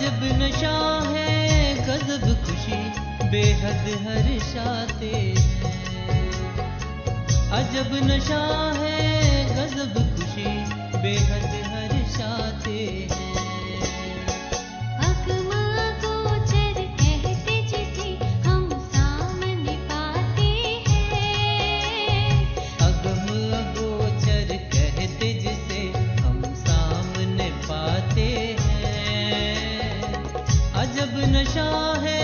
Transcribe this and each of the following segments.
अजब नशा है गजब खुशी बेहद हर्षाते हैं। अजब नशा है गजब खुशी बेहद हर्षाते हैं। अगम अगोचर कहते जिसे हम सामने पाते हैं। अगम अगोचर कहते जिसे हम सामने पाते हैं। अजब नशा है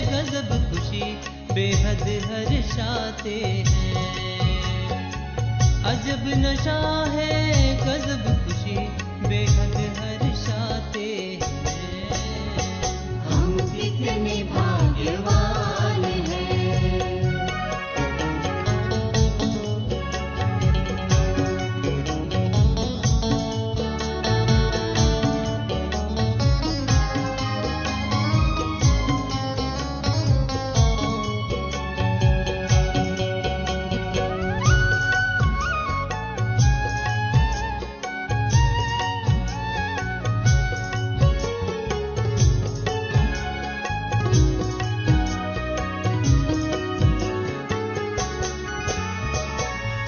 गजब खुशी बेहद हर्षाते हैं। अजब नशा है गजब खुशी बेहद हर्षाते हैं। हम कितने भाग्यवान हैं।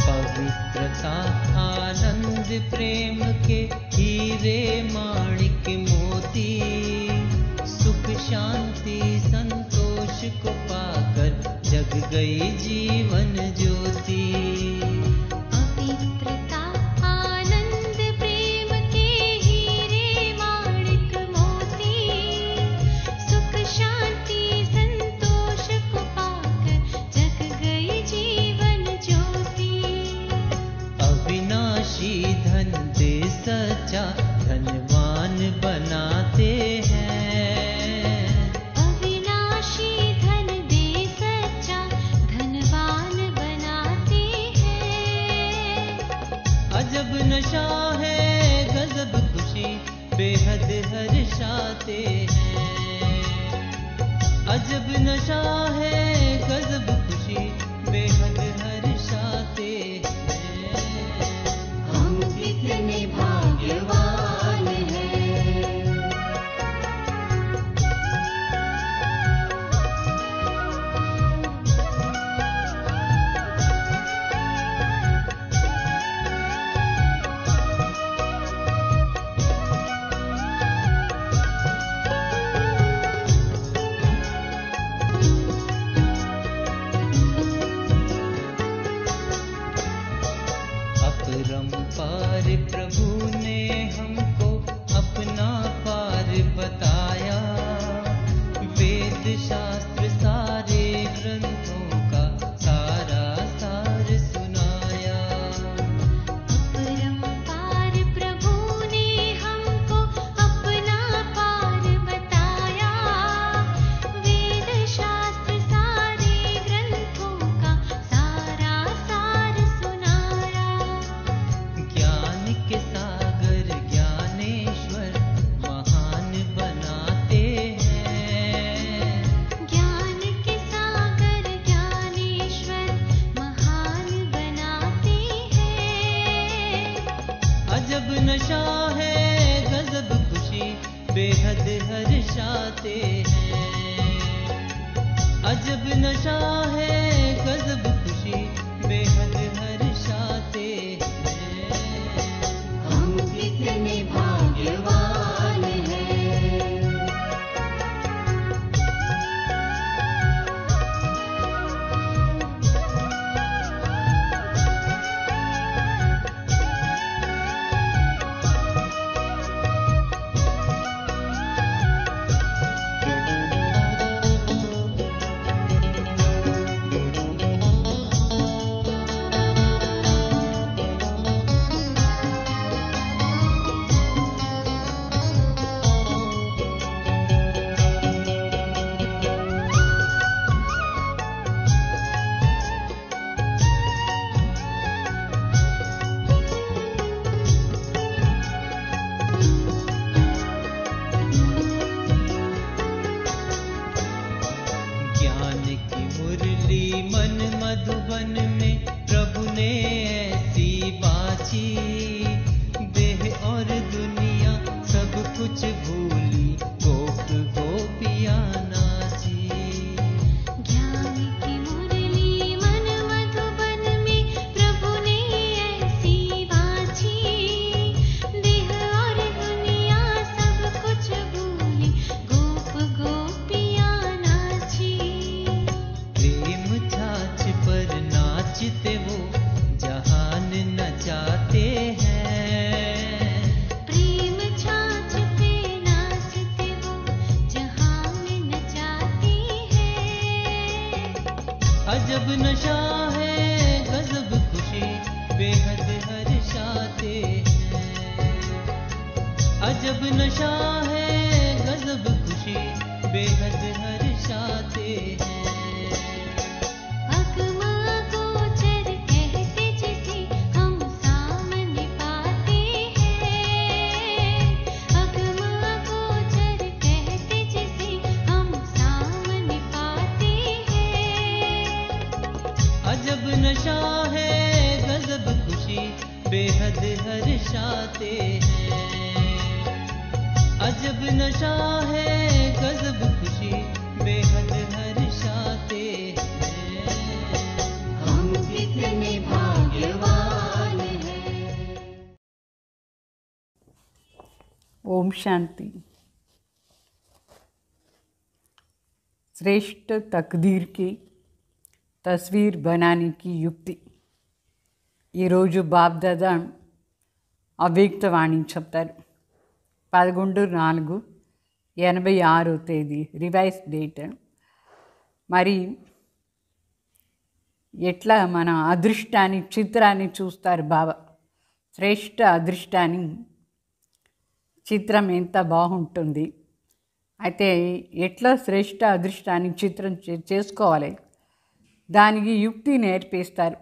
पवित्रता आनंद प्रेम के हीरे माणिक मोती, सुख शांति संतोष को पाकर जग गई जीवन ज्योति। पवित्रता आनंद प्रेम के हीरे माणिक मोती, सुख शांति संतोष को पाकर जग गई जीवन ज्योति। अविनाशी धन दे सच्चा धनवान बनाते हैं। अविनाशी धन दे सच्चा धनवान बनाते हैं। अजब नशा है गजब खुशी बेहद हर्षाते हैं। अजब नशा है गजब खुशी बेहद हर्षाते हैं। हम कितने भाग्यवान हैं। अपरंपार प्रभु ने हमको अपना पार बताया। वेद शास्त्र सारे ग्रंथों का सारा सार सुनाया। अपरंपार प्रभु ने हमको अपना पार बताया। वेद शास्त्र सारे ग्रंथों का सारा सार सुनाया। ज्ञान के सागर ज्ञानेश्वर महान बनाते हैं। ज्ञान के सागर ज्ञानेश्वर महान बनाते हैं। अजब नशा है गजब खुशी बेहद हर्षाते हैं। अजब नशा है गजब खुशी बेहद हर्षाते हैं। हम कितने भाग्यवान हैं। अजब नशा है गजब खुशी बेहद हर्षाते हैं। अजब नशा है गजब खुशी बेहद हर्षाते हैं। अगमा गोचर कहते जिसे हम सामने पाते हैं। अगमा गोचर कहते जिसे हम सामने पाते हैं। अजब नशा है गजब खुशी बेहद हर्षाते हैं। अजब नशा है गजब खुशी बेहद हर्षाते हैं। हम कितने भाग्यवान हैं। ओम शांति। श्रेष्ठ तकदीर की तस्वीर बनाने की युक्ति। ఈరోజు బాబ్దాదా అవ్యక్తవాణి చెప్తారు. 11/4/86 రివైజ్ డేట్. మరి ఎట్లా మన అదృష్టాన్ని చిత్రాన్ని చూస్తారు బాబా. శ్రేష్ఠ అదృష్టాన్ని చిత్రం ఎంత బాగుంటుంది. అయితే ఎట్లా శ్రేష్ఠ అదృష్టాన్ని చిత్రం చేసుకోవాలి, దానికి యుక్తి నేర్పిస్తారు.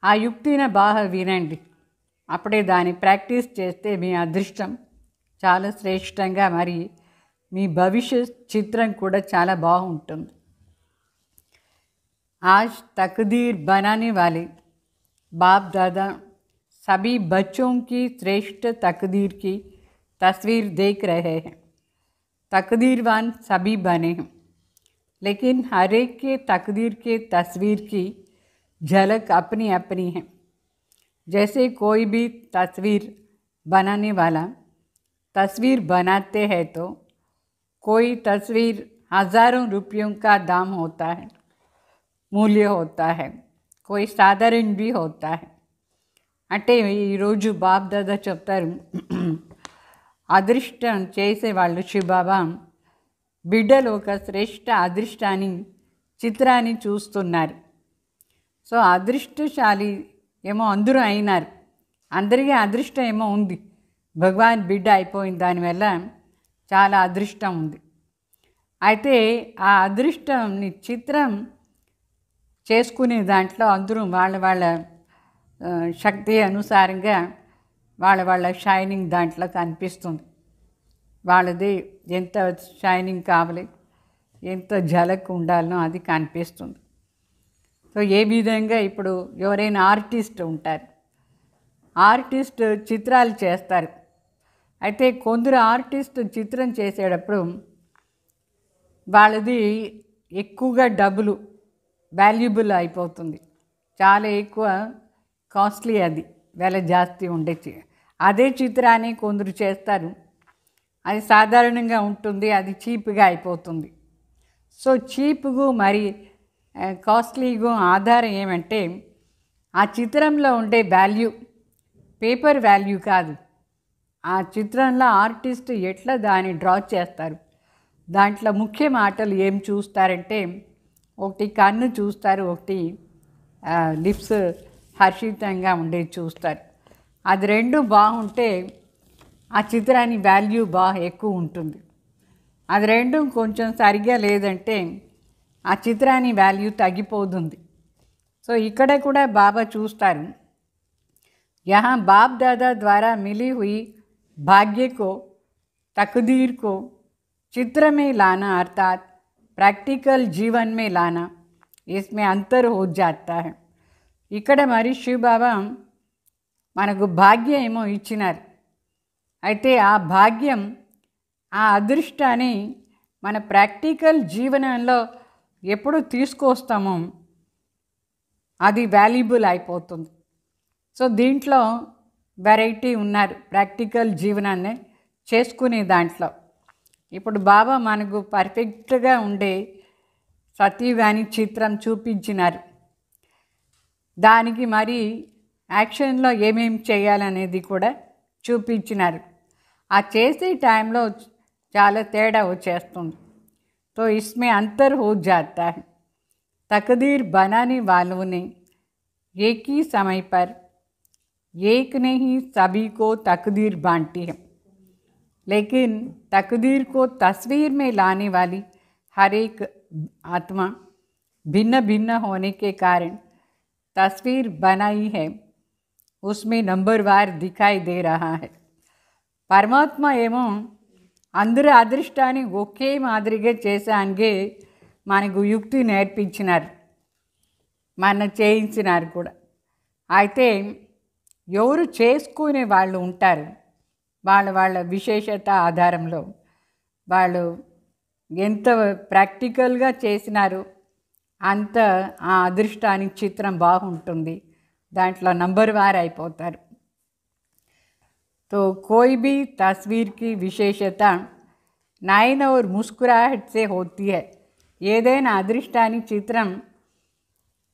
ఆ యుక్తిని బాగా వినండి. అప్పుడే దాన్ని ప్రాక్టీస్ చేస్తే మీ అదృష్టం చాలా శ్రేష్టంగా, మరి మీ భవిష్యత్ చిత్రం కూడా చాలా బాగుంటుంది. आज तकदीर बनाने वाले बाप दादा सभी बच्चों की श्रेष्ठ तकदीर की तस्वीर देख रहे हैं. तकदीरवान सभी बने हैं, लेकिन हर एक के तकदीर के तस्वीर की झलक अपनी अपनी है. जैसे कोई भी तस्वीर बनाने वाला तस्वीर बनाते हैं तो कोई तस्वीर हज़ारों रुपयों का दाम होता है, मूल्य होता है, कोई साधारण भी होता है. అంటే ఈరోజు బాప్ దాదా చెప్తారు, అదృష్టం చేసేవాళ్ళు శివబాబా బిడ్డలు ఒక శ్రేష్ఠ అదృష్టాన్ని చిత్రాన్ని చూస్తున్నారు. సో అదృష్టశాలి ఏమో అందరూ అయినారు, అందరికీ అదృష్టం ఏమో ఉంది. భగవాన్ బిడ్డ అయిపోయింది, దానివల్ల చాలా అదృష్టం ఉంది. అయితే ఆ అదృష్టంని చిత్రం చేసుకునే దాంట్లో అందరూ వాళ్ళ వాళ్ళ శక్తి అనుసారంగా వాళ్ళ వాళ్ళ షైనింగ్ దాంట్లో కనిపిస్తుంది. వాళ్ళది ఎంత షైనింగ్ కావాలి, ఎంత ఝలక్ ఉండాలనో అది కనిపిస్తుంది. సో ఏ విధంగా ఇప్పుడు ఎవరైనా ఆర్టిస్ట్ ఉంటారు, ఆర్టిస్ట్ చిత్రాలు చేస్తారు. అయితే కొందరు ఆర్టిస్ట్ చిత్రం చేసేటప్పుడు వాళ్ళది ఎక్కువగా డబ్బులు వాల్యుబుల్ అయిపోతుంది, చాలా ఎక్కువ కాస్ట్లీ, అది వెల జాస్తి ఉండే. అదే చిత్రాన్ని కొందరు చేస్తారు, అది సాధారణంగా ఉంటుంది, అది చీప్గా అయిపోతుంది. సో చీప్గా మరి కాస్ట్లీగా ఆధారం ఏమంటే ఆ చిత్రంలో ఉండే వాల్యూ, పేపర్ వాల్యూ కాదు. ఆ చిత్రంలో ఆర్టిస్ట్ ఎట్లా దాన్ని డ్రా చేస్తారు, దాంట్లో ముఖ్య మాటలు ఏం చూస్తారంటే, ఒకటి కన్ను చూస్తారు, ఒకటి లిప్స్ హర్షితంగా ఉండేది చూస్తారు. అది రెండు బాగుంటే ఆ చిత్రాన్ని వాల్యూ బాగా ఎక్కువ ఉంటుంది. అది రెండు కొంచెం సరిగ్గా లేదంటే ఆ చిత్రాన్ని వాల్యూ తగ్గిపోతుంది. సో ఇక్కడ కూడా బాబా చూస్తారు, यहाँ बाप दादा द्वारा मिली हुई भाग्य को, तकदीर को चित्र में लाना अर्थात प्रैक्टिकल जीवन में लाना, इसमें अंतर हो जाता है. ఇక్కడ మరి శివ బాబా మనకు భాగ్యం ఏమో ఇచ్చినారు. అయితే ఆ భాగ్యం, ఆ అదృష్టాన్ని మన ప్రాక్టికల్ జీవనంలో ఎప్పుడు తీసుకొస్తామో అది వాల్యుబుల్ అయిపోతుంది. సో దీంట్లో వెరైటీ ఉన్నారు ప్రాక్టికల్ జీవనాన్ని చేసుకునే దాంట్లో. ఇప్పుడు బాబా మనకు పర్ఫెక్ట్గా ఉండే సత్యవాణి చిత్రం చూపించినారు. దానికి మరి యాక్షన్లో ఏమేమి చేయాలనేది కూడా చూపించినారు. ఆ చేసే టైంలో చాలా తేడా వచ్చేస్తుంది. तो इसमें अंतर हो जाता है. तकदीर बनाने वालों ने एक ही समय पर एक ने ही सभी को तकदीर बांटी है, लेकिन तकदीर को तस्वीर में लाने वाली हर एक आत्मा भिन्न भिन्न होने के कारण तस्वीर बनाई है, उसमें नंबरवार दिखाई दे रहा है. పరమాత్మ ఏమో అందరి అదృష్టాన్ని ఒకే మాదిరిగా చేసానికే మనకు యుక్తి నేర్పించినారు, మన చేయించినారు కూడా. అయితే ఎవరు చేసుకునే వాళ్ళు ఉంటారు, వాళ్ళ విశేషత ఆధారంలో వాళ్ళు ఎంత ప్రాక్టికల్గా చేసినారు అంత ఆ అదృష్టానికి చిత్రం బాగుంటుంది, దాంట్లో నంబర్ వార్ అయిపోతారు. तो कोई भी तस्वीर की विशेषता नयन और मुस्कुराहट से होती है. ఏదైనా అదృష్టానికి చిత్రం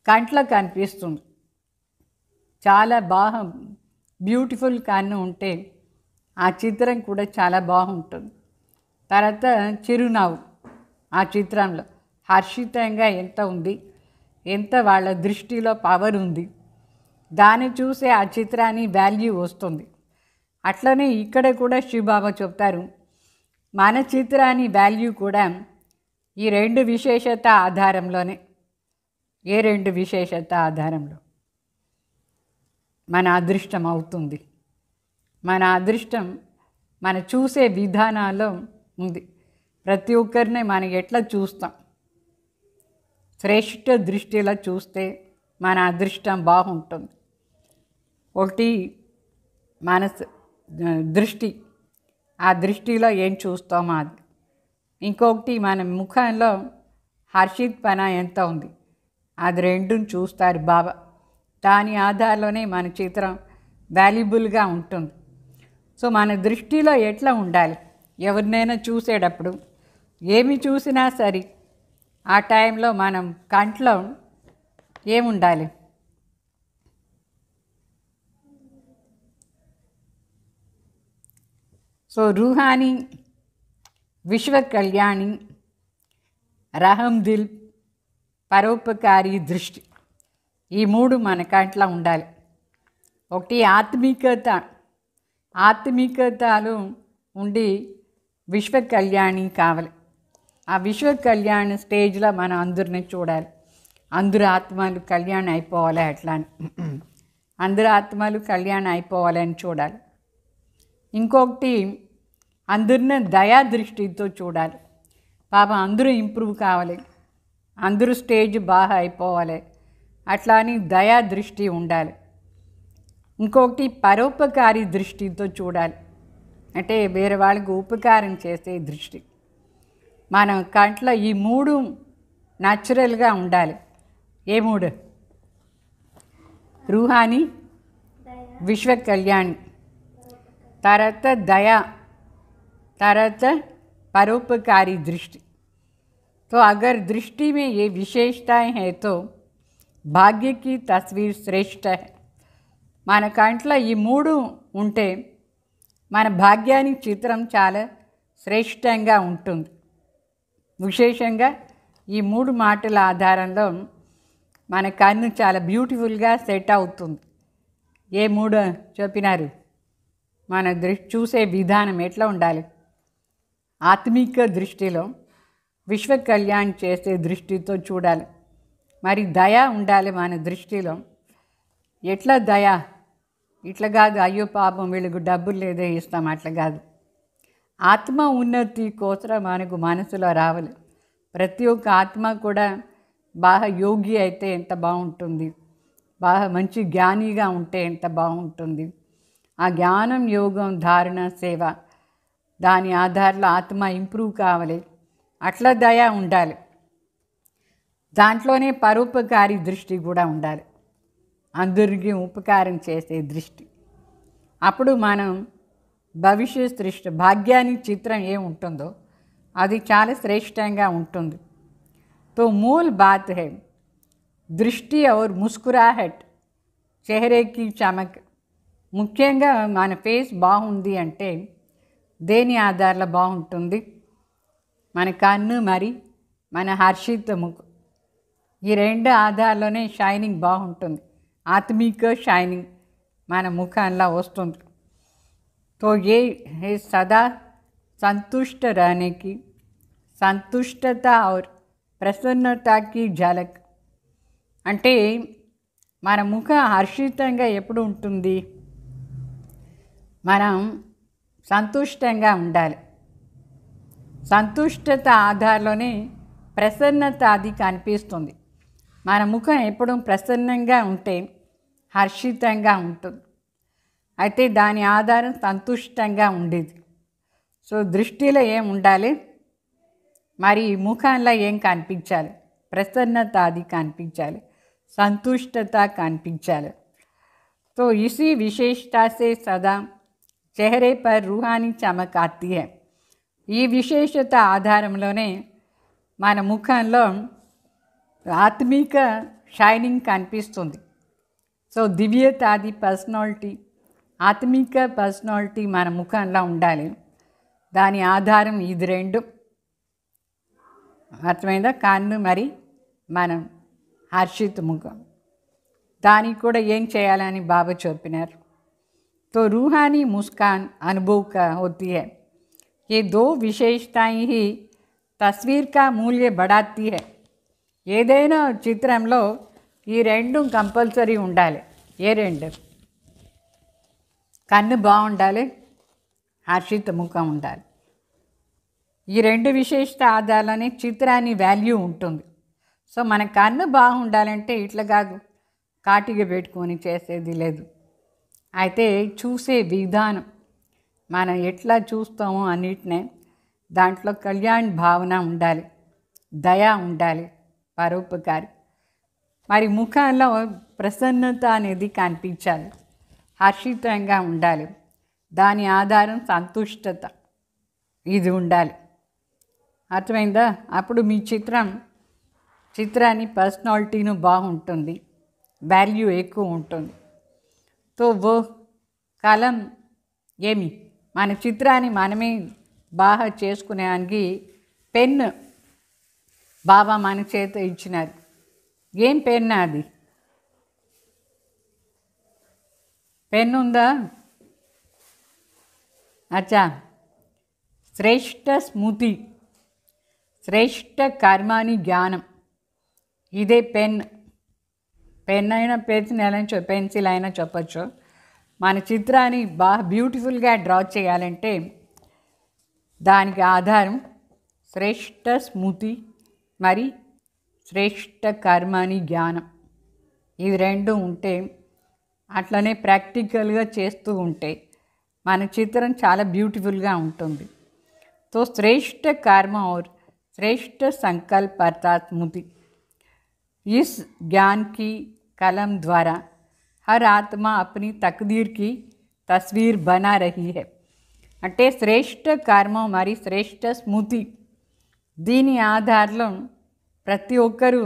కంట్లో కనిపిస్తుంది, చాలా బాగా బ్యూటిఫుల్ కన్ను ఉంటే ఆ చిత్రం కూడా చాలా బాగుంటుంది. తర్వాత చిరునవ్వు ఆ చిత్రంలో హర్షితంగా ఎంత ఉంది, ఎంత వాళ్ళ దృష్టిలో పవర్ ఉంది, దాన్ని చూసే ఆ చిత్రాన్ని వాల్యూ వస్తుంది. అట్లనే ఇక్కడ కూడా శివబాబా చెప్తారు, మన చిత్రాన్ని వాల్యూ కూడా ఈ రెండు విశేషత ఆధారంలోనే. ఏ రెండు విశేషత ఆధారంలో మన అదృష్టం అవుతుంది. మన అదృష్టం మన చూసే విధానాల్లో ఉంది. ప్రతి ఒక్కరిని మనం ఎట్లా చూస్తాం, శ్రేష్ఠ దృష్టిలో చూస్తే మన అదృష్టం బాగుంటుంది. ఒకటి మనసు దృష్టి, ఆ దృష్టిలో ఏం చూస్తామో అది. ఇంకొకటి మన ముఖంలో హర్షిత్పన ఎంత ఉంది, అది రెండుని చూస్తారు బాబా. దాని ఆధారంలోనే మన చిత్రం వాల్యుబుల్గా ఉంటుంది. సో మన దృష్టిలో ఎట్లా ఉండాలి, ఎవరినైనా చూసేటప్పుడు ఏమి చూసినా సరే ఆ టైంలో మనం కంట్లో ఏముండాలి, సో రూహానీ, విశ్వ కళ్యాణి, రహం దిల్, పరోపకారి దృష్టి, ఈ మూడు మన కంట్లో ఉండాలి. ఒకటి ఆత్మికతలు ఉండి విశ్వ కళ్యాణి కావాలి. ఆ విశ్వ కళ్యాణ స్టేజ్లో మనం అందరిని చూడాలి. అందరు ఆత్మలు కళ్యాణం అయిపోవాలి, అట్లా అని అందరు ఆత్మలు కళ్యాణం అయిపోవాలని చూడాలి. ఇంకొకటి అందరిని దయా దృష్టితో చూడాలి. పాపం అందరూ ఇంప్రూవ్ కావాలి, అందరూ స్టేజ్ బాగా అయిపోవాలి, అట్లా అని దయా దృష్టి ఉండాలి. ఇంకొకటి పరోపకారి దృష్టితో చూడాలి, అంటే వేరే వాళ్ళకి ఉపకారం చేసే దృష్టి. మన కంట్లో ఈ మూడు న్యాచురల్గా ఉండాలి. ఏ మూడు? రూహానీ, విశ్వ కళ్యాణి, तरत दया, तरत परोपकारी दृष्टि. तो अगर दृष्टि में ये विशेषताएं हैं तो भाग्य की तस्वीर श्रेष्ठ है. మన కంట్లో ఈ మూడు ఉంటే మన భాగ్యానికి చిత్రం చాలా శ్రేష్టంగా ఉంటుంది. విశేషంగా ఈ మూడు మాటల ఆధారంలో మన కన్ను చాలా బ్యూటిఫుల్గా సెట్ అవుతుంది. ఏ మూడు చెప్పినారు? మన చూసే విధానం ఎట్లా ఉండాలి? ఆత్మిక దృష్టిలో, విశ్వ కళ్యాణ్ చేసే దృష్టితో చూడాలి. మరి దయ ఉండాలి మన దృష్టిలో. ఎట్లా దయ? ఇట్లా కాదు, అయ్యో పాపం వీళ్ళకు డబ్బులు లేదే ఇస్తాం, అట్లా కాదు. ఆత్మ ఉన్నతి కోసం మనకు మనసులో రావాలి. ప్రతి ఒక్క ఆత్మ కూడా బాగా యోగి అయితే ఎంత బాగుంటుంది, బాగా మంచి జ్ఞానిగా ఉంటే ఎంత బాగుంటుంది. ఆ జ్ఞానం, యోగం, ధారణ, సేవ, దాని ఆధారంలో ఆత్మ ఇంప్రూవ్ కావాలి. అట్లా దయ ఉండాలి. దాంట్లోనే పరోపకారి దృష్టి కూడా ఉండాలి, అందరికీ ఉపకారం చేసే దృష్టి. అప్పుడు మనం భవిష్యత్ దృష్టి, భాగ్యానికి చిత్రం ఏముంటుందో అది చాలా శ్రేష్టంగా ఉంటుంది. तो मूल बात है दृष्टि और मुस्कुराहट, चेहरे की चमक. ముఖ్యంగా మన ఫేస్ బాగుంది అంటే దేని ఆధారంలో బాగుంటుంది? మన కన్ను, మరి మన హర్షిత ముఖం. ఈ రెండు ఆధార్లోనే షైనింగ్ బాగుంటుంది, ఆత్మిక షైనింగ్ మన ముఖంలో వస్తుంది. तो ये है सदा संतुष्ट रहने की, संतुष्टता और ప్రసన్నత की झलक. అంటే మన ముఖం హర్షితంగా ఎప్పుడు ఉంటుంది? మనం సంతుష్టంగా ఉండాలి. సంతుష్టత ఆధారంలోనే ప్రసన్నత అది కనిపిస్తుంది. మన ముఖం ఎప్పుడు ప్రసన్నంగా ఉంటే హర్షితంగా ఉంటుంది. అయితే దాని ఆధారం సంతుష్టంగా ఉండేది. సో దృష్టిలో ఏం ఉండాలి, మరి ముఖంలో ఏం కనిపించాలి? ప్రసన్నత అది కనిపించాలి, సంతుష్టత కనిపించాలి. तो इसी विशेषता से सदा चेहरे पर रूहानी चमक आती है. ఈ విశేషత ఆధారంలోనే మన ముఖంలో ఆత్మిక షైనింగ్ కనిపిస్తుంది. సో దివ్యత అది పర్సనాలిటీ, ఆత్మిక పర్సనాలిటీ మన ముఖంలో ఉండాలి. దాని ఆధారం ఇది రెండు. అర్థమైందా? కన్ను మరి మనం హర్షిత ముఖం. దానికి కూడా ఏం చేయాలని బాబా చెప్పినారు. तो रूहानी मुस्कान अनुभव का होती है. ये दो विशेषताएं ही तस्वीर का मूल्य बढ़ाती है. ఏదైనా చిత్రంలో ఈ రెండు కంపల్సరీ ఉండాలి. ఏ రెండు? కన్ను బాగుండాలి, హర్షిత ముఖం ఉండాలి. ఈ రెండు విశేషత ఆధారాలనే చిత్రాన్ని వాల్యూ ఉంటుంది. సో మన కన్ను బాగుండాలంటే ఇట్లా కాదు, కాటిగా పెట్టుకొని చేసేది లేదు. అయితే చూసే విధానం, మనం ఎట్లా చూస్తామో అన్నిటినే దాంట్లో కళ్యాణ్ భావన ఉండాలి, దయ ఉండాలి, పరోపకారి. మరి ముఖంలో ప్రసన్నత అనేది కనిపించాలి, హర్షితంగా ఉండాలి. దాని ఆధారం సంతుష్టత ఇది ఉండాలి. అర్థమైందా? అప్పుడు మీ చిత్రాన్ని పర్సనాలిటీను బాగుంటుంది, వాల్యూ ఎక్కువ ఉంటుంది. తో ఓ కలం ఏమి మన చిత్రాన్ని మనమే బాగా చేసుకునేదానికి పెన్ను బాబా మన చేత ఇచ్చినారు. ఏం పెన్ను అది? పెన్ను ఉందా? అచ్చా, శ్రేష్ఠ స్మృతి, శ్రేష్ఠ కర్మాని జ్ఞానం, ఇదే పెన్. పెన్ అయినా పెన్సిల్ అయినా చెప్పచ్చు. మన చిత్రాన్ని బాగా బ్యూటిఫుల్గా డ్రా చేయాలంటే దానికి ఆధారం శ్రేష్ఠ స్మృతి మరి శ్రేష్ఠ కర్మాని జ్ఞానం. ఇవి రెండు ఉంటే, అట్లనే ప్రాక్టికల్గా చేస్తూ ఉంటే మన చిత్రం చాలా బ్యూటిఫుల్గా ఉంటుంది. तो श्रेष्ठ कर्म और श्रेष्ठ संकल्प अर्थात स्मृति, इस ज्ञान की कलम द्वारा हर आत्मा अपनी तकदीर की तस्वीर बना रही है. అంటే శ్రేష్ఠ కర్మ మరి శ్రేష్ఠ స్మృతి, దీని ఆధారంలో ప్రతి ఒక్కరూ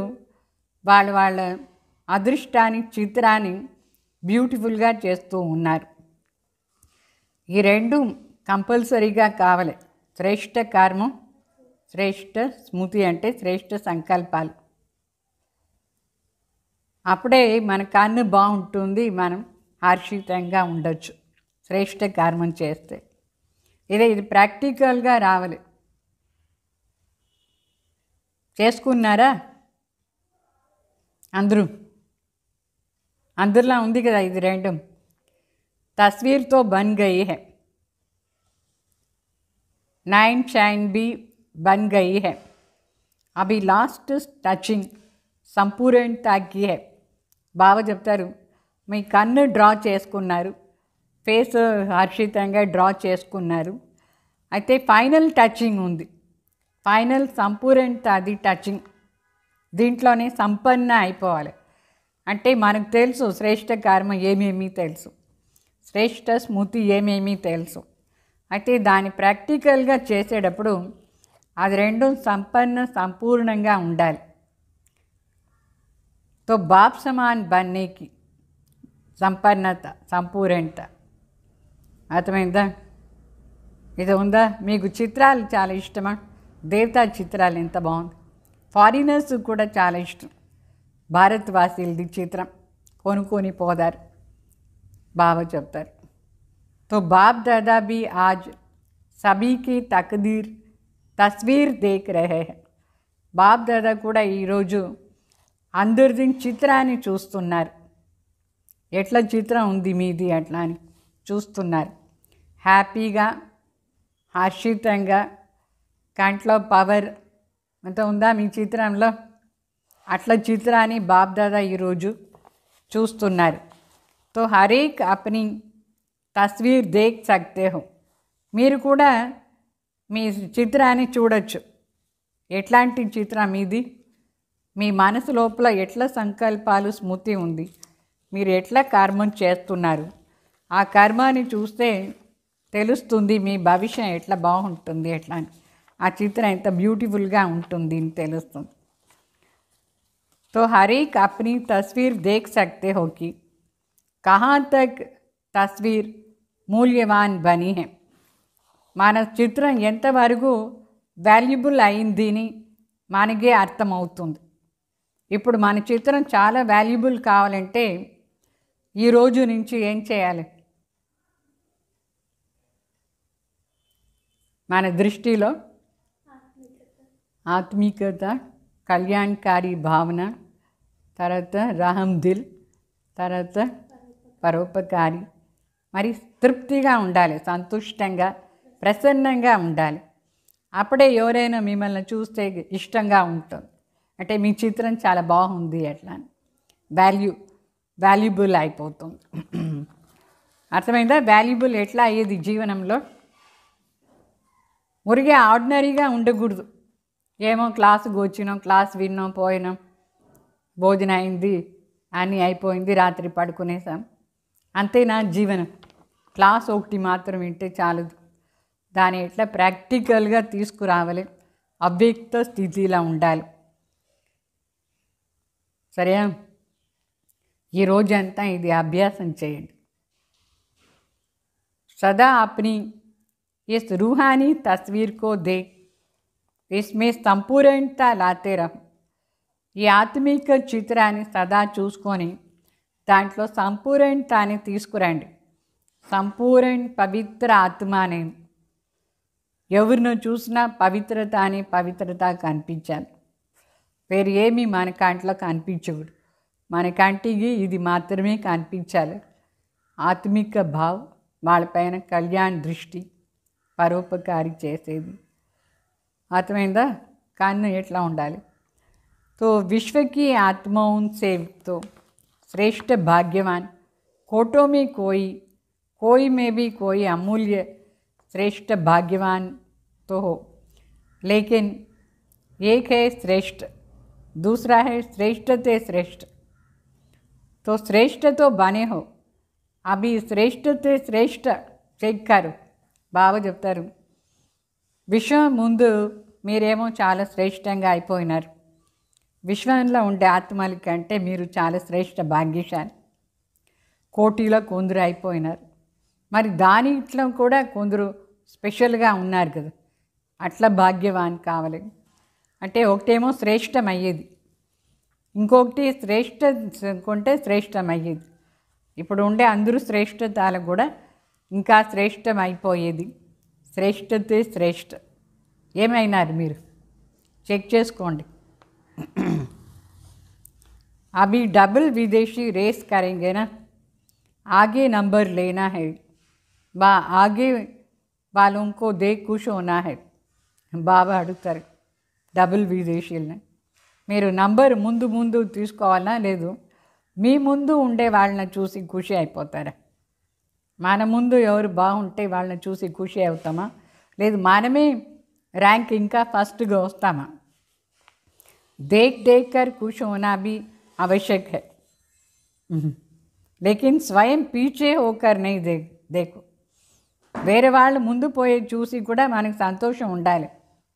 వాళ్ళ అదృష్టాన్ని చిత్రాన్ని బ్యూటిఫుల్గా చేస్తూ ఉన్నారు. ఈ రెండు కంపల్సరీగా కావాలి. శ్రేష్ఠ కర్మం, శ్రేష్ఠ స్మృతి అంటే శ్రేష్ఠ సంకల్పాలు. అప్పుడే మన కన్ను బాగుంటుంది, మనం హర్షితంగా ఉండొచ్చు శ్రేష్ఠ కర్మం చేస్తే. ఇది ప్రాక్టికల్గా రావాలి. చేసుకున్నారా అందరిలో ఉంది కదా ఇది రెండు. తస్వీర్తో బన్ గయి హై, नाइन शाइन भी बन गई है. अभी लास्ट टचिंग సంపూర్ణత की है. బాబా చెప్తారు, మీ కన్ను డ్రా చేసుకున్నారు, ఫేస్ హర్షితంగా డ్రా చేసుకున్నారు. అయితే ఫైనల్ టచింగ్ ఉంది, ఫైనల్ సంపూర్ణత అది టచింగ్. దీంట్లోనే సంపన్న అయిపోవాలి. అంటే మనకు తెలుసు శ్రేష్ఠ కర్మ ఏమేమీ తెలుసు, శ్రేష్ఠ స్మృతి ఏమేమీ తెలుసు. అయితే దాన్ని ప్రాక్టికల్గా చేసేటప్పుడు అది రెండు సంపూర్ణంగా ఉండాలి. తో బాప్ సమాన్ బన్నేకి సంపన్నత, సంపూర్ణత. అర్థమైందా? ఇది ఉందా? మీకు చిత్రాలు చాలా ఇష్టమా? దేవతా చిత్రాలు ఎంత బాగుంది. ఫారినర్స్ కూడా చాలా ఇష్టం. భారతవాసీలది చిత్రం కొనుక్కొని పోదారు బాబా చెప్తారు. तो बाप दादा भी आज सभी की तकदीर तस्वीर देख रहे हैं. బాప్ దాదా కూడా ఈరోజు అందరిది చిత్రాన్ని చూస్తున్నారు. ఎట్లా చిత్రం ఉంది మీది అట్లా అని చూస్తున్నారు. హ్యాపీగా హర్షితంగా కంట్లో పవర్ అంత ఉందా మీ చిత్రంలో? అట్లా చిత్రాన్ని బాప్ దాదా ఈరోజు చూస్తున్నారు. తో హరేక్ అప్ని తస్వీర్ దేఖ్ సక్తే హో. మీరు కూడా మీ చిత్రాన్ని చూడొచ్చు. ఎట్లాంటి చిత్రం ఇది? మీ మనసు లోపల ఎట్లా సంకల్పాలు స్మృతి ఉంది, మీరు ఎట్లా కర్మం చేస్తున్నారు, ఆ కర్మాన్ని చూస్తే తెలుస్తుంది మీ భవిష్యం ఎట్లా బాగుంటుంది ఎట్లా అని. ఆ చిత్రం ఎంత బ్యూటిఫుల్గా ఉంటుంది అని తెలుస్తుంది. तो हर एक अपनी तस्वीर देख सकते हो कि कहाँ तक तस्वीर मूल्यवान बनी है. మన చిత్రం ఎంతవరకు వాల్యుబుల్ అయిందని మనకే అర్థమవుతుంది. ఇప్పుడు మన చిత్రం చాలా వాల్యుబుల్ కావాలంటే ఈ రోజు నుంచి ఏం చేయాలి? మన దృష్టిలో ఆత్మీకత, కళ్యాణకారి భావన, తర్వాత రహం దిల్, తర్వాత పరోపకారి, మరి తృప్తిగా ఉండాలి, సంతుష్టంగా ప్రసన్నంగా ఉండాలి. అప్పుడే ఎవరైనా మిమ్మల్ని చూస్తే ఇష్టంగా ఉంటుంది. అంటే మీ చిత్రం చాలా బాగుంది అట్లా వాల్యుబుల్ అయిపోతుంది. అర్థమైందా? వాల్యుబుల్ ఎట్లా అయ్యేది జీవనంలో? ఊరికే ఆర్డినరీగా ఉండకూడదు. ఏమో క్లాసుకు వచ్చినాం, క్లాస్ విన్నాం, పోయినాం, భోజనం అయింది, అన్నీ అయిపోయింది, రాత్రి పడుకునేసాం, అంతేనా జీవనం? క్లాస్ ఒకటి మాత్రం వింటే చాలదు. దాన్ని ఎట్లా ప్రాక్టికల్గా తీసుకురావాలి, అవ్యక్త స్థితిలో ఉండాలి. సరే, ఈ రోజంతా ఇది అభ్యాసం చేయండి. సదా अपनी इस रूहानी तस्वीर को देख इसमें సంపూర్ణత లాతే రహో. ఈ ఆత్మిక చిత్రాన్ని సదా చూసుకొని దాంట్లో సంపూర్ణతాన్ని తీసుకురండి. సంపూర్ణ పవిత్ర ఆత్మనే. ఎవరినో చూసినా పవిత్రత కనిపించాలి. వేరు ఏమీ మన కంట్లో కనిపించకూడదు. మన కంటికి ఇది మాత్రమే కనిపించాలి. ఆత్మిక భావ్, వాళ్ళపైన కళ్యాణ దృష్టి, పరోపకారి చేసేది. అర్థమైందా? కన్ను ఎట్లా ఉండాలి? तो विश्व की आत्माओं से तो श्रेष्ठ भाग्यवान कोटों में कोई में भी कोई अमूल्य श्रेष्ठ भाग्यवान तो हो, लेकिन एक है श्रेष्ठ, दूसरा है श्रेष्ठ ते श्रेष्ठ. तो श्रेष्ठ तो बने हो, अभी श्रेष्ठ ते श्रेष्ठ చెక్ కరు. బాగా చెప్తారు, విశ్వం ముందు మీరేమో చాలా శ్రేష్టంగా అయిపోయినారు. విశ్వంలో ఉండే ఆత్మల కంటే మీరు చాలా శ్రేష్ఠ భాగ్యశాలి. కోటిలో కొందరు అయిపోయినారు, మరి దానిట్లో కూడా కొందరు స్పెషల్గా ఉన్నారు కదా. అట్లా భాగ్యవాన్ కావాలి. అంటే ఒకటేమో శ్రేష్టం అయ్యేది, ఇంకొకటి కొంటే శ్రేష్టం అయ్యేది. ఇప్పుడు ఉండే అందరూ శ్రేష్టతలు కూడా ఇంకా శ్రేష్టం అయిపోయేది. శ్రేష్టతే శ్రేష్ఠ. ఏమైనారు మీరు? చెక్ చేసుకోండి. अभी डबल विदेशी रेस करेंगे ना, आगे नंबर लेना है, आगे वालों को देख खुश होना है. బాబా అడుగుతారు డబుల్ విదేశీలని, మీరు నంబర్ ముందు తీసుకోవాలా లేదు మీ ముందు ఉండే వాళ్ళని చూసి ఖుషి అయిపోతారా? మన ముందు ఎవరు బాగుంటే వాళ్ళని చూసి ఖుషి అవుతామా? లేదు మనమే ర్యాంక్ ఇంకా ఫస్ట్గా వస్తామా? देख कर खुश होना भी आवश्यक है, लेकिन स्वयं पीछे होकर नहीं देखो. వేరే వాళ్ళు ముందు పోయి చూసి కూడా మనకు సంతోషం ఉండాలి,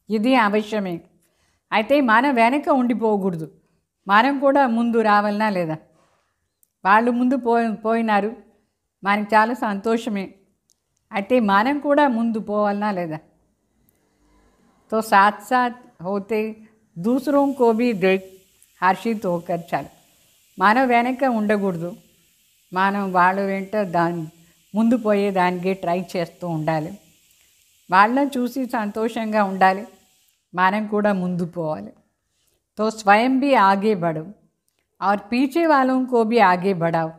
ఇది అవశ్యమే. అయితే మనం వెనక ఉండిపోకూడదు, మనం కూడా ముందు రావాలనా లేదా? వాళ్ళు ముందు పోయినారు, మనకు చాలా సంతోషమే, అయితే మనం కూడా ముందు పోవాలనా లేదా? तो साथ साथ होते दूसरों को भी देख हर्षित होकर चल. మనం వెనక ఉండకూడదు. మనం వాళ్ళ వెంట ముందు పోయేదానికి ట్రై చేస్తూ ఉండాలి. వాళ్ళని చూసి సంతోషంగా ఉండాలి, మనం కూడా ముందు పోవాలి. तो स्वयं भी आगे बढ़ो और पीछे वालों को भी आगे बढ़ाओ.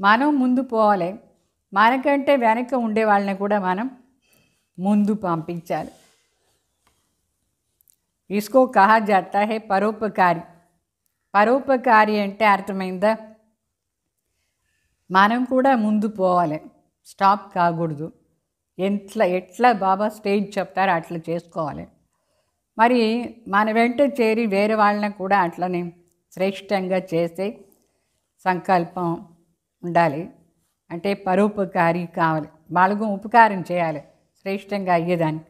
మనం ముందు పోవాలి, మనకంటే వెనక ఉండే వాళ్ళని కూడా మనం ముందు పంపించాలి. इसको कहा जाता है परोपकारी. పరోపకారి అంటే అర్థమైందా? మనం కూడా ముందు పోవాలి, స్టాప్ కాకూడదు. ఎట్లా బాబా స్టేజ్ చెప్తారో అట్లా చేసుకోవాలి. మరి మన వెంట చేరి వేరే వాళ్ళని కూడా అట్లనే శ్రేష్టంగా చేసే సంకల్పం ఉండాలి. అంటే పరోపకారి కావాలి, వాళ్ళకు ఉపకారం చేయాలి శ్రేష్టంగా అయ్యేదానికి.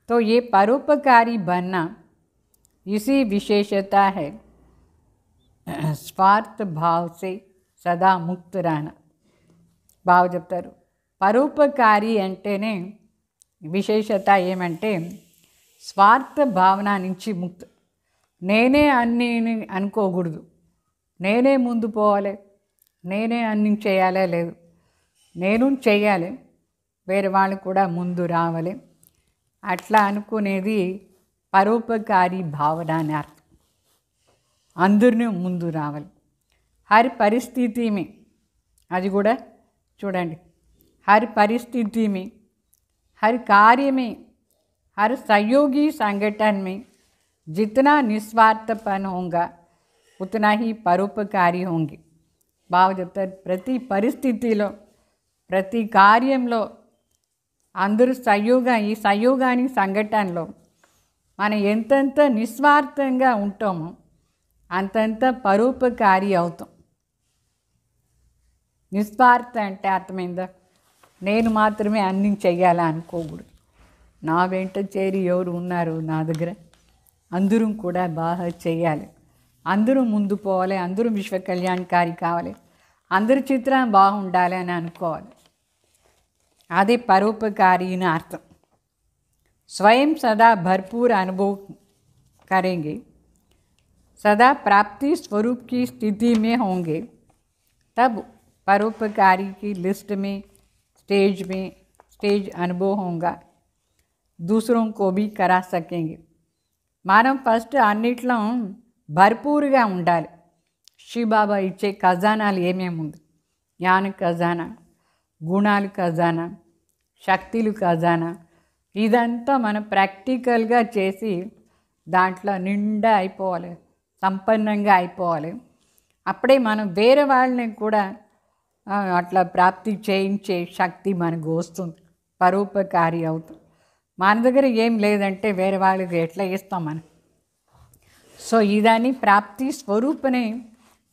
तो ये परोपकारी बनना इसी विशेषता है. स्वार्थ भाव से सदा मुक्त रहना. బావ చెప్తారు, పరోపకారి అంటేనే విశేషత ఏమంటే స్వార్థ భావన నుంచి ముక్త. నేనే అన్నీ అనుకోకూడదు, నేనే ముందు పోవాలి, నేనే అన్నీ చేయాలే లేదు, నేను చేయాలి, వేరే వాళ్ళు కూడా ముందు రావాలి. అట్లా అనుకునేది పరోపకారి భావన అని అర్థం. అందరినీ ముందు రావాలి. హర్ పరిస్థితి మీ, అది కూడా చూడండి, हर परिस्थिति में, हर कार्य में, हर सहयोगी संगठन में जितना निस्वार्थपन होगा उतना ही परोपकारी होंगे. బాగా చెప్తారు, ప్రతి పరిస్థితిలో ప్రతి కార్యంలో అందరూ ఈ సహయోగానికి సంఘటనలో మనం ఎంతెంత నిస్వార్థంగా ఉంటామో అంతంత పరోపకారి అవుతాం. నిస్వార్థ అంటే అర్థమైందా? నేను మాత్రమే అన్నీ చెయ్యాలా అనుకోకూడదు. నా వెంట చేరి ఎవరు ఉన్నారు నా దగ్గర, అందరూ కూడా బాగా చేయాలి, అందరూ ముందు పోవాలి, అందరూ విశ్వ కళ్యాణకారి కావాలి, అందరి చిత్రం బాగుండాలి అని అనుకోవాలి. అదే పరోపకారి అని అర్థం. स्वयं सदा भरपूर अनुभव करेंगे, सदा प्राप्ति स्वरूप की स्थिति में होंगे, तब परोपकारी की लिस्ट में स्टेज अनुभव होगा, दूसरों को भी करा सकेंगे. మనం ఫస్ట్ అన్నిట్లో భర్పూరుగా ఉండాలి. శివబాబా ఇచ్చే ఖజానాలు ఏమేమి ఉంది? జ్ఞాన ఖజానా, గుణాలు ఖజానా, శక్తులు ఖజానా, ఇదంతా మనం ప్రాక్టికల్గా చేసి దాంట్లో నిండా అయిపోవాలి, సంపన్నంగా అయిపోవాలి. అప్పుడే మనం వేరే వాళ్ళని కూడా అట్లా ప్రాప్తి చేయించే శక్తి మనకు వస్తుంది, పరోపకారి అవుతుంది. మన దగ్గర ఏం లేదంటే వేరే వాళ్ళకి ఎట్లా ఇస్తాం మనం? సో ఇదాన్ని ప్రాప్తి స్వరూపనే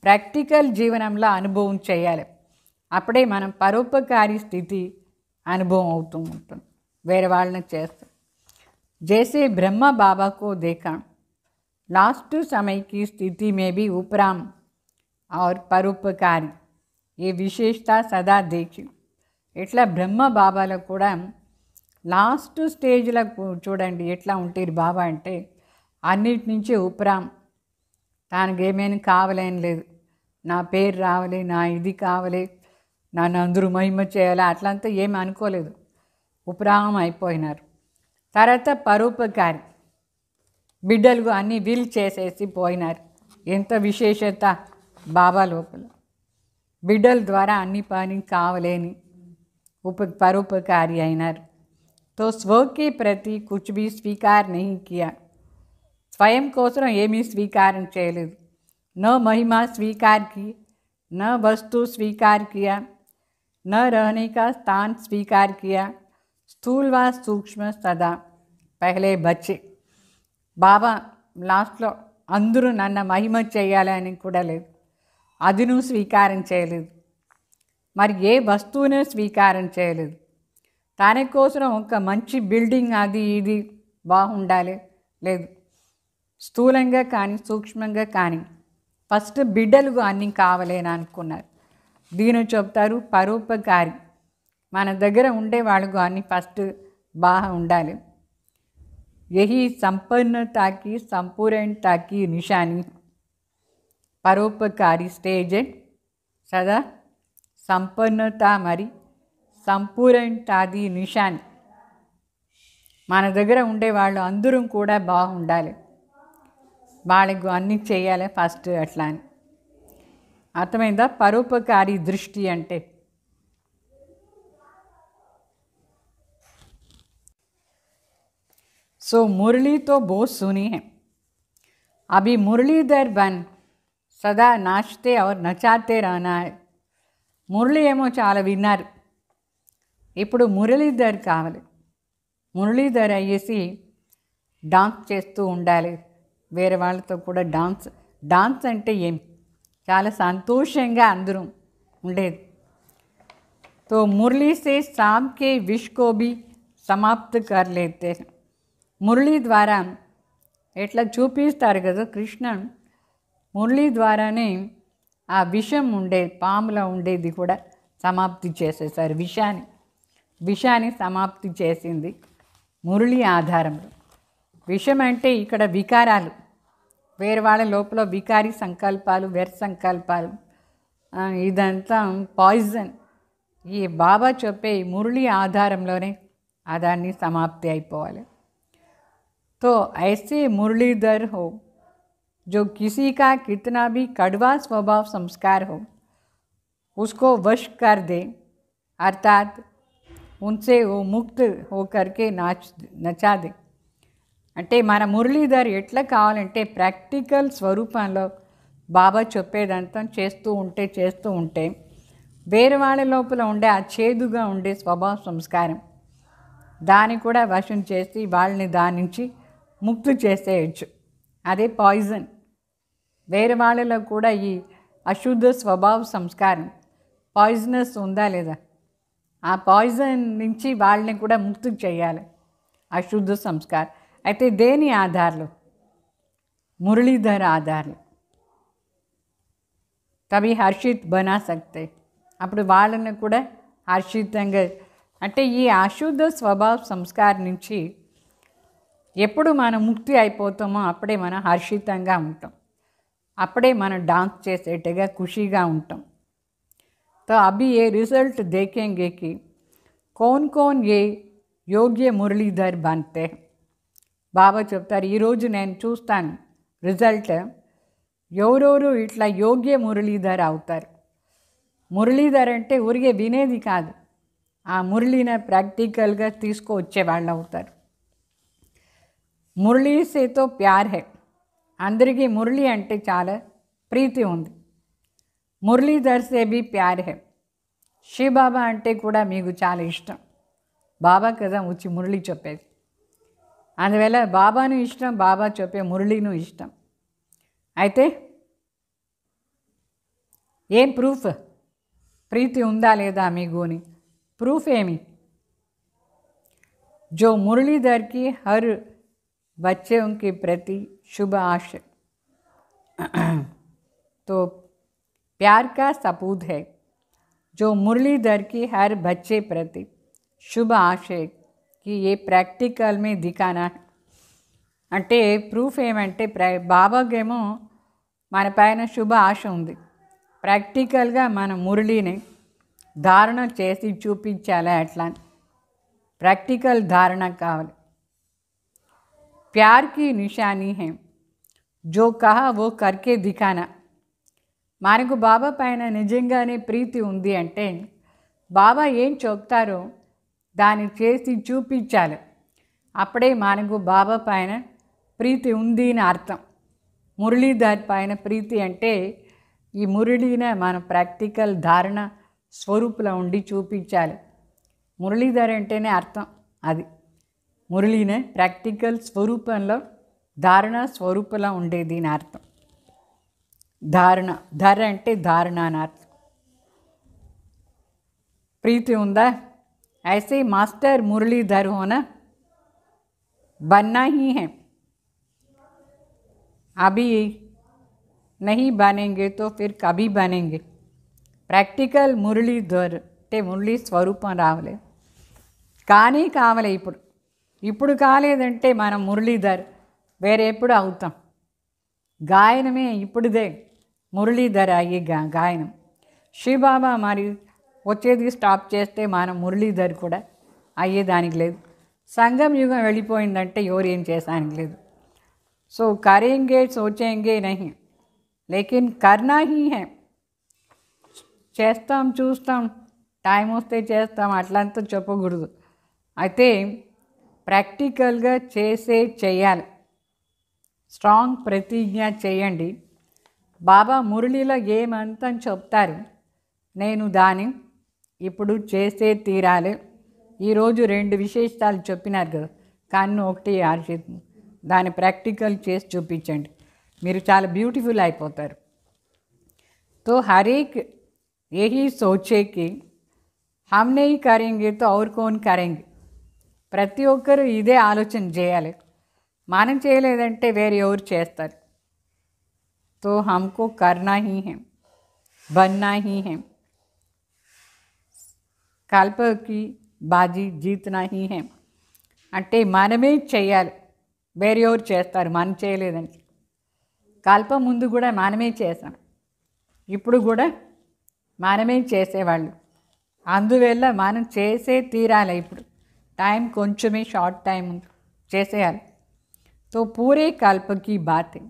ప్రాక్టికల్ జీవనంలో అనుభవం చేయాలి. అప్పుడే మనం పరోపకారి స్థితి అనుభవం అవుతూ ఉంటుంది, వేరే వాళ్ళని చేస్తాం. जैसे ब्रह्मा बाबा को देखा, लास्ट समय की स्थिति में भी उपराम और परोपकारी ये विशेषता सदा देखी. ఇట్లా బ్రహ్మ బాబాలో కూడా లాస్ట్ స్టేజ్లో చూడండి ఎట్లా ఉంటారు బాబా అంటే, అన్నిటి నుంచి ఉపరాం, తనకు ఏమైనా కావాలని లేదు, నా పేరు రావాలి, నా ఇది కావాలి, నన్ను అందరూ మహిమ చేయాలి, అట్లంతా ఏమి అనుకోలేదు, ఉపరామం అయిపోయినారు. తర్వాత పరోపకారి, బిడ్డలు అన్నీ వీలు చేసేసి పోయినారు. ఎంత విశేషత బాబా లోపల, బిడ్డల ద్వారా అన్ని పని కావలేని పరోపకారి అయినారు. तो स्व के प्रति कुछ भी स्वीकार नहीं किया, స్వయం కోసం ఏమీ స్వీకారం చేయలేదు. न महिमा स्वीकार की, न वस्तु स्वीकार किया, न रहने का स्थान स्वीकार किया, స్థూల్ వ సూక్ష్మ సదా పహలే బచ్చే. బాబా లాస్ట్లో అందరూ నన్ను మహిమ చేయాలని కూడా లేదు, అది నువ్వు స్వీకారం చేయలేదు. మరి ఏ వస్తువునే స్వీకారం చేయలేదు. తన కోసం ఒక మంచి బిల్డింగ్ అది ఇది బాగుండాలి లేదు, స్థూలంగా కానీ సూక్ష్మంగా కానీ ఫస్ట్ బిడ్డలకు అన్నీ కావాలని అనుకున్నారు. దీని చెప్తారు పరోపకారి. మన దగ్గర ఉండే వాళ్ళకు అన్నీ ఫస్ట్ బాగా ఉండాలి. యహీ సంపన్నతాకి సంపూర్ణతాకి నిశాని. పరోపకారి స్టేజ్ సదా సంపన్నత మరి సంపూర్ణతాది నిశాన్. మన దగ్గర ఉండేవాళ్ళు అందరం కూడా బాగుండాలి, వాళ్ళకు అన్నీ చేయాలి ఫస్ట్ అట్లా అని. అర్థమైందా పరోపకారి దృష్టి అంటే? सो मुरली तो बहुत सुनी है, अभी मुरलीधर बन सदा नाचते और नचाते रहना है. మురళి ఏమో చాలా విన్నారు, ఇప్పుడు మురళీధర్ కావాలి. మురళీధర్ అయ్యేసి డాన్స్ చేస్తూ ఉండాలి, వేరే వాళ్ళతో కూడా డాన్స్ అంటే ఏం చాలా సంతోషంగా అందరూ ఉండేది. तो मुरली से शाम के विष को भी समाप्त कर लेते हैं. మురళి ద్వారా ఎట్లా చూపిస్తారు కదా కృష్ణ, మురళి ద్వారానే ఆ విషం ఉండేది, పాములో ఉండేది కూడా సమాప్తి చేసేసారు. విషాన్ని సమాప్తి చేసింది మురళి ఆధారంలో. విషం అంటే ఇక్కడ వికారాలు, వేరే వాళ్ళ లోపల వికారి సంకల్పాలు, వ్యర్థ సంకల్పాలు, ఇదంతా పాయిజన్. ఈ బాబా చెప్పే మురళి ఆధారంలోనే దాన్ని సమాప్తి అయిపోవాలి. तो ऐसे मुरलीधर हो जो किसी का कितना भी कड़वा स्वभाव संस्कार हो उसको वश कर दे, अर्थात उनसे वो मुक्त हो करके नचा दे. అంటే మన మురళీధర్ ఎట్లా కావాలంటే ప్రాక్టికల్ స్వరూపంలో బాబా చెప్పేదంతా చేస్తూ ఉంటే వేరే వాళ్ళ లోపల ఉండే ఆ చేదుగా ఉండే స్వభావ సంస్కారం దాన్ని కూడా వశం చేసి వాళ్ళని దాని నుంచి ముక్తి చేసేయచ్చు. అదే పాయిజన్. వేరే వాళ్ళలో కూడా ఈ అశుద్ధ స్వభావ సంస్కారం పాయిజనస్ ఉందా లేదా, ఆ పాయిజన్ నుంచి వాళ్ళని కూడా ముక్తి చేయాలి, అశుద్ధ సంస్కారం. అయితే దేని ఆధార్లు? మురళీధర్ ఆధార్లు. తవి హర్షిత్ బనా సక్తే, అప్పుడు వాళ్ళని కూడా హర్షితంగా. అంటే ఈ అశుద్ధ స్వభావ సంస్కారం నుంచి ఎప్పుడు మనం ముక్తి అయిపోతామో అప్పుడే మనం హర్షితంగా ఉంటాం, అప్పుడే మనం డాన్స్ చేసేట్టుగా ఖుషీగా ఉంటాం. तो अभी ये रिजल्ट देखेंगे कि कौन कौन ये योग्य मुरलीधर बनते हैं. బాబా చెప్తారు, ఈరోజు నేను చూస్తాను రిజల్ట్ ఎవరెవరు ఇట్లా యోగ్య మురళీధర్ అవుతారు. మురళీధర్ అంటే ఊరికే వినేది కాదు, ఆ మురళిని ప్రాక్టికల్గా తీసుకువచ్చే వాళ్ళు అవుతారు. మురళీ సేతో ప్యార్ హై, అందరికీ మురళి అంటే చాలా ప్రీతి ఉంది. మురళీధర్ సే బీ ప్యార్ హై, శివ బాబా అంటే కూడా మీకు చాలా ఇష్టం. బాబా కదా వచ్చి మురళి చెప్పేది, అందువల్ల బాబాను ఇష్టం, బాబా చెప్పే మురళిను ఇష్టం. అయితే ఏం ప్రూఫ్? ప్రీతి ఉందా లేదా మీకు అని ప్రూఫ్ ఏమి? जो मुरलीधर की हर बच्चों के प्रति शुभ आशय, तो प्यार का सबूत है जो मुरलीधर की हर बच्चे प्रति शुभ आशय कि ये प्रैक्टिकल में दिखाना है. అంటే ప్రూఫ్ ఏమంటే బాబాకేమో మన పైన శుభ ఆశ ఉంది, ప్రాక్టికల్గా మన మురళిని ధారణ చేసి చూపించాలి. అట్లా प्रैक्टिकल धारणा कावल. प्यार की निशानी है जो कहा वो करके दिखाना. మనకు బాబా పైన నిజంగానే ప్రీతి ఉంది అంటే బాబా ఏం చెప్తారో దాన్ని చేసి చూపించాలి, అప్పుడే మనకు బాబా పైన ప్రీతి ఉంది అని అర్థం. మురళీధర్ పైన ప్రీతి అంటే ఈ మురళిని మన ప్రాక్టికల్ ధారణ స్వరూపంలో ఉండి చూపించాలి. మురళీధర్ అంటేనే అర్థం అది, మురళినే ప్రాక్టికల్ స్వరూపంలో ధారణ స్వరూపంలో ఉండేది అని అర్థం. ధారణ, ధర అంటే ధారణ అని అర్థం. ప్రీతి ఉందా? ऐसे मास्टर मुरलीधर होना बनना ही है. अभी नहीं बनेंगे तो फिर कभी बनेंगे. ప్రాక్టికల్ మురళీధర్ అంటే మురళీ స్వరూపం రావలే, కానీ కావలే ఇప్పుడు కాలేదంటే మనం మురళీధర్ వేరే ఎప్పుడు అవుతాం. గాయనమే ఇప్పుడుదే, మురళీధర అయ్యే గాయనం. శ్రీబాబా మరి వచ్చేది స్టాప్ చేస్తే మనం మురళీధర్ కూడా అయ్యేదానికి లేదు. సంగం యుగం వెళ్ళిపోయిందంటే ఎవరు ఏం చేసానికి లేదు. సో కరేంగే సోచేంగే నహి లేకిన్ కర్నా హీ హై. చేస్తాం చూస్తాం టైం వస్తే చేస్తాం అట్లంతా చెప్పకూడదు. అయితే ప్రాక్టికల్గా చేయాలి. స్ట్రాంగ్ ప్రతిజ్ఞ చేయండి. బాబా మురళిలో ఏమంతా చెప్తారు, నేను దాన్ని ఇప్పుడు చేసే తీరాలి. ఈరోజు 2 విశేషాలు చెప్పినారు కదా, కన్ను ఒకటి ఆర్షితం, దాన్ని ప్రాక్టికల్ చేసి చూపించండి, మీరు చాలా బ్యూటిఫుల్ అయిపోతారు. తో హరేక్ यही सोचे कि हम नहीं करेंगे तो और कौन करेंगे. ప్రతి ఒక్కరు ఇదే ఆలోచన చేయాలి. మనం చేయలేదంటే వేరే ఎవరు చేస్తారు. तो हमको करना ही है, बनना ही है, కల్పకి బాజీ జీతనా హీ హే. అంటే మనమే చేయాలి, వేరే ఎవరు చేస్తారు మనం చేయలేదంటే. కల్పం ముందు కూడా మనమే చేసాం, ఇప్పుడు కూడా మనమే చేసేవాళ్ళు. అందువల్ల మనం చేసే తీరాలి. ఇప్పుడు టైం కొంచెమే షార్ట్ టైం ఉంది, చేసేయాలి. तो पूरे कल्प की बात है.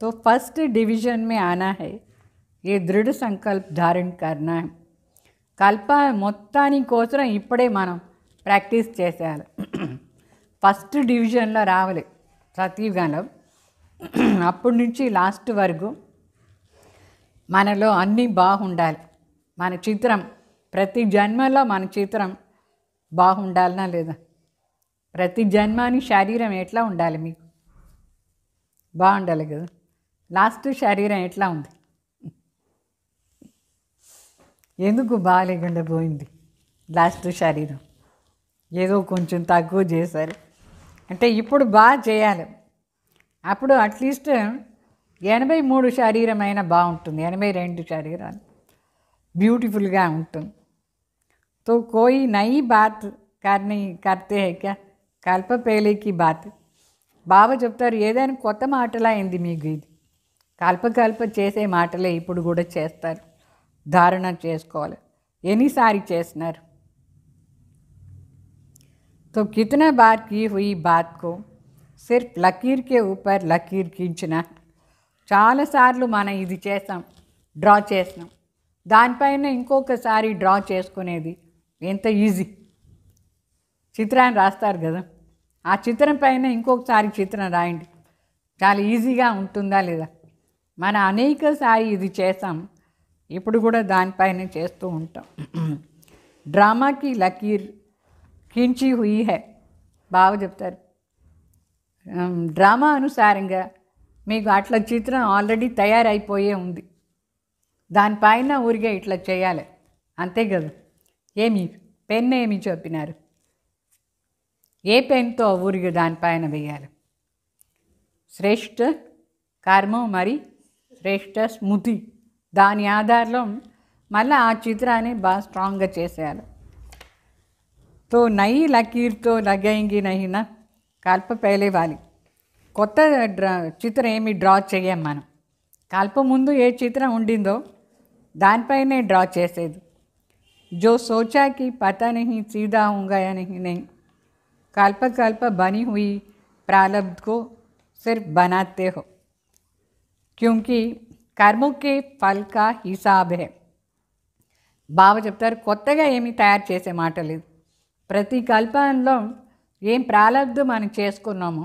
तो फर्स्ट डिवीजन में आना है, ये दृढ़ संकल्प धारण करना है. కల్ప మొత్తానికి కోసం ఇప్పుడే మనం ప్రాక్టీస్ చేసేయాలి. ఫస్ట్ డివిజన్లో రావాలి సతీయుగంలో. అప్పటి నుంచి లాస్ట్ వరకు మనలో అన్నీ బాగుండాలి. మన చిత్రం ప్రతి జన్మలో మన చిత్రం బాగుండాలనా లేదా? ప్రతి జన్మాని శరీరం ఎట్లా ఉండాలి? మీకు బాగుండాలి కదా. లాస్ట్ శరీరం ఎట్లా ఉంది? ఎందుకు బాగాలేకుండా పోయింది లాస్ట్ శరీరం? ఏదో కొంచెం తక్కువ చేశారు అంటే ఇప్పుడు బాగా చేయాలి. అప్పుడు అట్లీస్ట్ 83 శరీరం అయినా బాగుంటుంది, 82 శరీరాలు బ్యూటిఫుల్గా ఉంటుంది. तो कोई नई बात करते हैं क्या? కల్ప పేలేకి బాత్. బాబా చెప్తారు ఏదైనా కొత్త మాటలా అయింది మీకు ఇది. కల్ప చేసే మాటలే ఇప్పుడు కూడా చేస్తారు. ధారణ చేసుకోవాలి. ఎన్నిసారి చేస్తున్నారు? तो कितना बार की हुई बात को सिर्फ लकीर के ऊपर लकीर खींचना. చాలాసార్లు మనం ఇది చేస్తాం, డ్రా చేస్తాం, దానిపైన ఇంకొకసారి డ్రా చేసుకునేది ఎంత ఈజీ. చిత్రాన్ని రాస్తారు కదా, ఆ చిత్రం పైన ఇంకొకసారి చిత్రం రాయండి, చాలా ఈజీగా ఉంటుందా లేదా? మనం అనేకసారి ఇది చేస్తాం, ఇప్పుడు కూడా దానిపైన చేస్తూ ఉంటాం. డ్రామాకి లకీర్ ఖీంచి హుయి హై. బాగా చెప్తారు డ్రామా అనుసారంగా మీకు అట్లా చిత్రం ఆల్రెడీ తయారైపోయే ఉంది, దానిపైన ఊరిగా ఇట్లా చేయాలి అంతే కదా. ఏమి పెన్ ఏమి చెప్పినారు? ఏ పెన్తో ఊరిగా దానిపైన వేయాలి? శ్రేష్ఠ కర్మ మరి శ్రేష్ఠ స్మృతి, దాని ఆధారంలో మళ్ళీ ఆ చిత్రాన్ని బాగా స్ట్రాంగ్గా చేసేయాలి. తో నయి లకీర్తో లగేంగి నహినా కల్ప పహలే వాలి. కొత్త చిత్రం ఏమి డ్రా చేయం మనం. కల్ప ముందు ఏ చిత్రం ఉండిందో దానిపైనే డ్రా చేసేది. जो सोचा कि पता नहीं सीधा होगा या नहीं, कल्प बनी हुई प्रारब्ध को सिर्फ बनाते हो, क्योंकि कर्मों के फल का हिसाब है. బాబా చెప్తారు కొత్తగా ఏమీ తయారు చేసే మాట లేదు. ప్రతి కల్పంలో ఏం ప్రాలబ్ధం మనం చేసుకున్నామో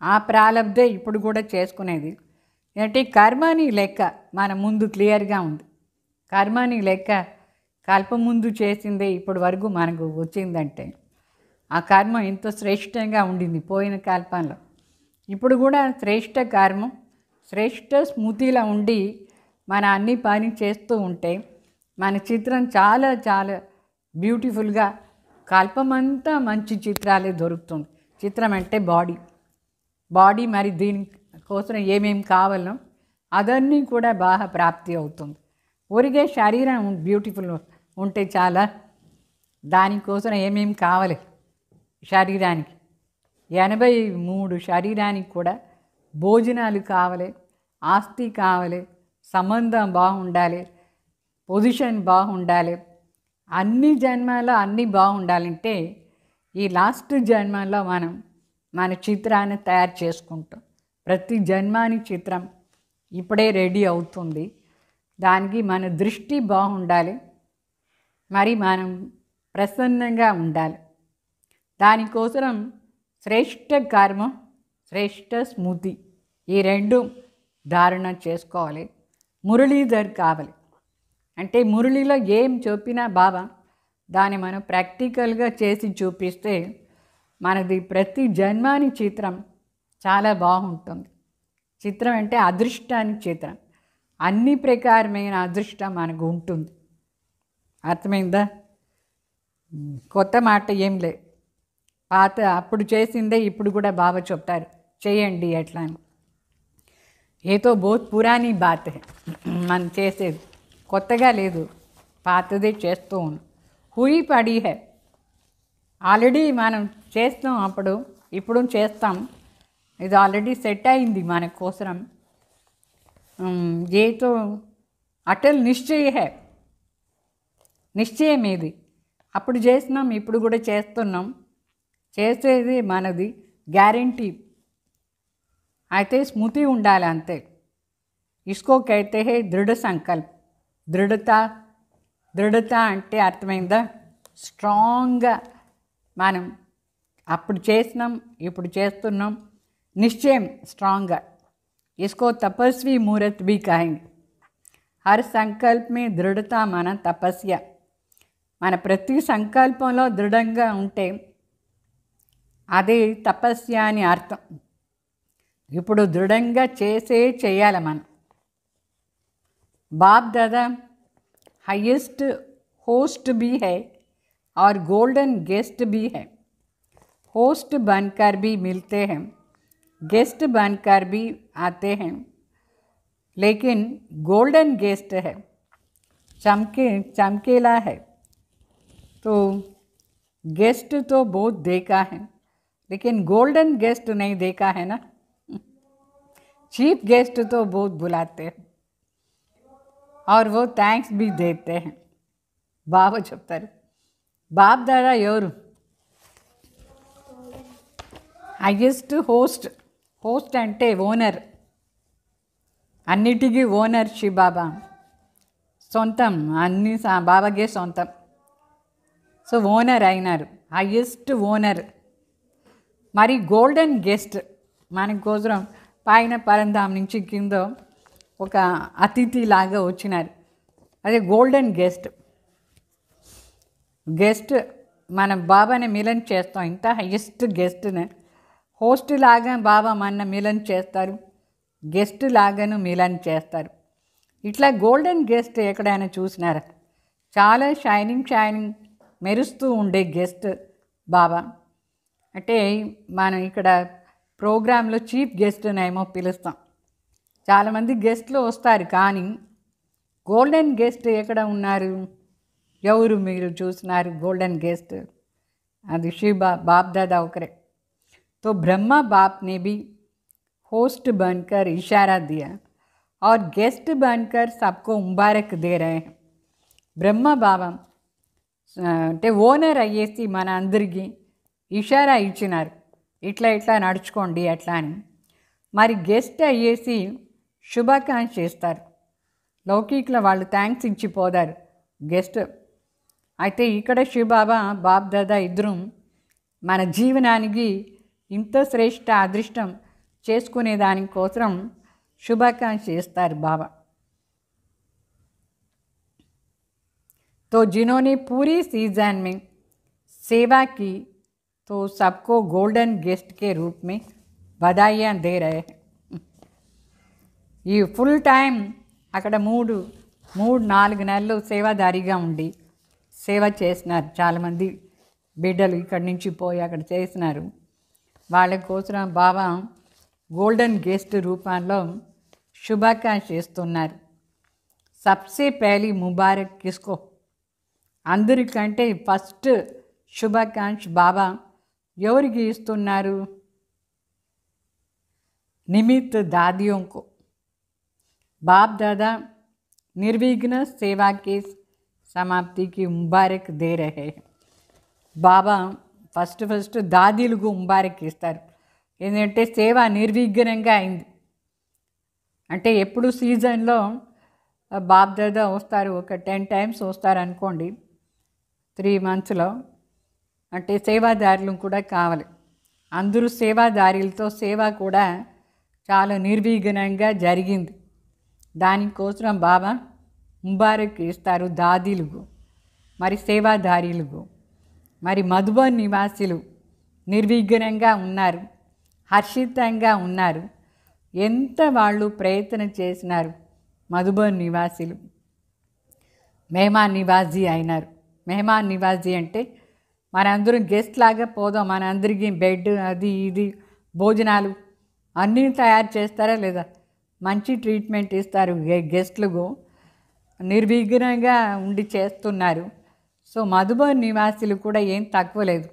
ఆ ప్రాలబ్ధే ఇప్పుడు కూడా చేసుకునేది. అంటే కర్మని లెక్క మన ముందు క్లియర్గా ఉంది. కర్మని లెక్క కల్ప ముందు చేసిందే ఇప్పటి వరకు మనకు వచ్చిందంటే ఆ కర్మ ఎంతో శ్రేష్టంగా ఉండింది పోయిన కల్పంలో. ఇప్పుడు కూడా శ్రేష్ఠ కర్మం శ్రేష్ఠ స్మృతిలో ఉండి మన అన్ని పని చేస్తూ ఉంటే మన చిత్రం చాలా చాలా బ్యూటిఫుల్గా కల్పమంతా మంచి చిత్రాలే దొరుకుతుంది. చిత్రం అంటే బాడీ మరి దీనికోసం ఏమేమి కావాలో అదన్నీ కూడా బాగా ప్రాప్తి అవుతుంది. ఊరికే శరీరం బ్యూటిఫుల్ ఉంటే చాలా, దానికోసం ఏమేమి కావాలి శరీరానికి? 83 శరీరానికి కూడా భోజనాలు కావాలి, ఆస్తి కావాలి, సంబంధం బాగుండాలి, పొజిషన్ బాగుండాలి, అన్ని జన్మలో అన్నీ బాగుండాలంటే ఈ లాస్ట్ జన్మలో మనం మన చిత్రాన్ని తయారు చేసుకుంటాం. ప్రతి జన్మాని చిత్రం ఇప్పుడే రెడీ అవుతుంది. దానికి మన దృష్టి బాగుండాలి, మరి మనం ప్రసన్నంగా ఉండాలి. దానికోసం శ్రేష్ఠ కర్మం, శ్రేష్ఠ స్మృతి ఈ రెండు ధారణ చేసుకోవాలి. మురళీధర్ కావాలి అంటే మురళిలో ఏం చెప్పినా బాబా దాన్ని మనం ప్రాక్టికల్గా చేసి చూపిస్తే మనది ప్రతి జన్మాని చిత్రం చాలా బాగుంటుంది. చిత్రం అంటే అదృష్టానికి చిత్రం, అన్ని ప్రకారమైన అదృష్టం మనకు ఉంటుంది. అర్థమైందా? కొత్త మాట ఏం లే, పాత అప్పుడు చేసిందే ఇప్పుడు కూడా బాబా చెప్తారు చేయండి ఎట్లా అని. ఏతో బహుత్ పురాణి బాత్ హై, మనం చేసేది కొత్తగా లేదు, పాతదే చేస్తూ ఉన్నాం. హుయి పడి హై, ఆల్రెడీ మనం చేస్తాం, అప్పుడు ఇప్పుడు చేస్తాం. ఇది ఆల్రెడీ సెట్ అయింది మన కోసం. ఏతో అటల్ నిశ్చయ హై, నిశ్చయం ఏది అప్పుడు చేస్తున్నాం, ఇప్పుడు కూడా చేస్తున్నాం. చేసేది మనది గ్యారంటీ. అయితే స్మృతి ఉండాలి అంతే. ఇస్కో కైతే హే దృఢ సంకల్ప్. దృఢత అంటే అర్థమైందా? స్ట్రాంగ్గా మనం అప్పుడు చేసినాం, ఇప్పుడు చేస్తున్నాం, నిశ్చయం స్ట్రాంగ్గా. ఇస్కో తపస్వి ముహూర్త్ भी कहेंगे. హర్ సంకల్ప్ మే దృఢత మన తపస్య. మన ప్రతి సంకల్పంలో దృఢంగా ఉంటే అదే తపస్య అని అర్థం. ఇప్పుడు దృఢంగా చేయాలి మనం. बाप दादा हाईएस्ट होस्ट भी है और गोल्डन गेस्ट भी है. होस्ट बनकर भी मिलते हैं, गेस्ट बनकर भी आते हैं, लेकिन गोल्डन गेस्ट है, चमकेला है. तो गेस्ट तो बहुत देखा है, लेकिन गोल्डन गेस्ट नहीं देखा है ना. चीफ गेस्ट तो बहुत बुलाते हैं और वो థ్యాంక్స్ भी देते हैं. బాబా చెప్తారు బాప్ దాదా ఎవరు? హైయెస్ట్ హోస్ట్ అంటే ఓనర్, అన్నిటికీ ఓనర్ శివ బాబా. సొంతం అన్ని బాబాగే సొంతం. సో ఓనర్ అయినారు, హైయెస్ట్ ఓనర్. మరి గోల్డెన్ గెస్ట్ మన కోసం పైన పరంధాం నుంచి కింద ఒక అతిథి లాగా వచ్చినారు, అదే గోల్డెన్ గెస్ట్ మన బాబాని మిలన్ చేస్తాం. ఇంత హైయెస్ట్ గెస్ట్ని హోస్ట్ లాగా బాబా మన మిలన్ చేస్తారు, గెస్ట్ లాగాను మిలన్ చేస్తారు. ఇట్లా గోల్డెన్ గెస్ట్ ఎక్కడైనా చూసినారా? చాలా షైనింగ్ మెరుస్తూ ఉండే గెస్ట్ బాబా. అంటే మనం ఇక్కడ ప్రోగ్రాంలో చీఫ్ గెస్ట్నేమో పిలుస్తాం. చాలామంది గెస్ట్లు వస్తారు, కానీ గోల్డెన్ గెస్ట్ ఎక్కడ ఉన్నారు? ఎవరు మీరు చూసినారు గోల్డెన్ గెస్ట్? అది శివ బాప్ దాదా ఒకరే. तो ब्रह्मा बाप ने भी होस्ट बनकर इशारा दिया और गेस्ट बनकर सबको मुबारक दे रहे हैं. బ్రహ్మ బాబా అంటే ఓనర్ అయ్యేసి మన అందరికీ ఇషారా ఇచ్చినారు, ఇట్లా నడుచుకోండి అట్లా అని. మరి గెస్ట్ అయ్యేసి శుభాకాంక్ష చేస్తారు. లౌకికలో వాళ్ళు థ్యాంక్స్ ఇచ్చిపోతారు గెస్ట్. అయితే ఇక్కడ శివబాబా బాప్ దాదా ఇద్దరు మన జీవనానికి ఇంత శ్రేష్ఠ అదృష్టం చేసుకునే దానికోసం శుభాకాంక్ష చేస్తారు బాబా. तो जिन्होंने पूरी सीजन में सेवा की तो सबको गोल्डन गेस्ट के रूप में बधाइयाँ दे रहे हैं. ఈ ఫుల్ టైం అక్కడ మూడు 4 నెలలు సేవాదారిగా ఉండి సేవ చేసినారు. చాలామంది బిడ్డలు ఇక్కడి నుంచి పోయి అక్కడ చేసినారు. వాళ్ళ కోసం బాబా గోల్డెన్ గెస్ట్ రూపంలో శుభాకాంక్ష చేస్తున్నారు. సబ్సే పహలీ ముబారక్ కిస్కో, అందరికంటే ఫస్ట్ శుభాకాంక్ష బాబా ఎవరికి ఇస్తున్నారు? నిమిత్ దాదియోంకు. बाप दादा निर्विघ्न सेवा के समाप्ति की मुबारक दे रहे हैं. బాబా ఫస్ట్ దాదీలకు ముబారక్ ఇస్తారు. ఏంటంటే సేవ నిర్విఘ్నంగా అయింది. అంటే ఎప్పుడు సీజన్లో బాప్ దాదా వస్తారు, ఒక 10 times వస్తారు అనుకోండి 3 monthsలో. అంటే సేవాదారులు కూడా కావాలి. అందరూ సేవాదారులతో సేవ కూడా చాలా నిర్విఘ్నంగా జరిగింది. దానికోసం బాబా ముబారక్ ఇస్తారు దాదీలకు, మరి సేవాదారులకు. మరి మధుబన్ నివాసులు నిర్విఘ్నంగా ఉన్నారు, హర్షితంగా ఉన్నారు. ఎంత వాళ్ళు ప్రయత్నం చేసినారు మధుబన్ నివాసులు. మెహమాన్ నివాజీ అయినారు. మెహమాన్ నివాజీ అంటే మనందరం గెస్ట్ లాగా పోదాం, మనందరికీ బెడ్ అది ఇది భోజనాలు అన్నీ తయారు చేస్తారా లేదా, మంచి ట్రీట్మెంట్ ఇస్తారు గెస్ట్లకు. నిర్విఘ్నంగా ఉండి చేస్తున్నారు. సో మధుబన్ నివాసులు కూడా ఏం తక్కువ లేదు.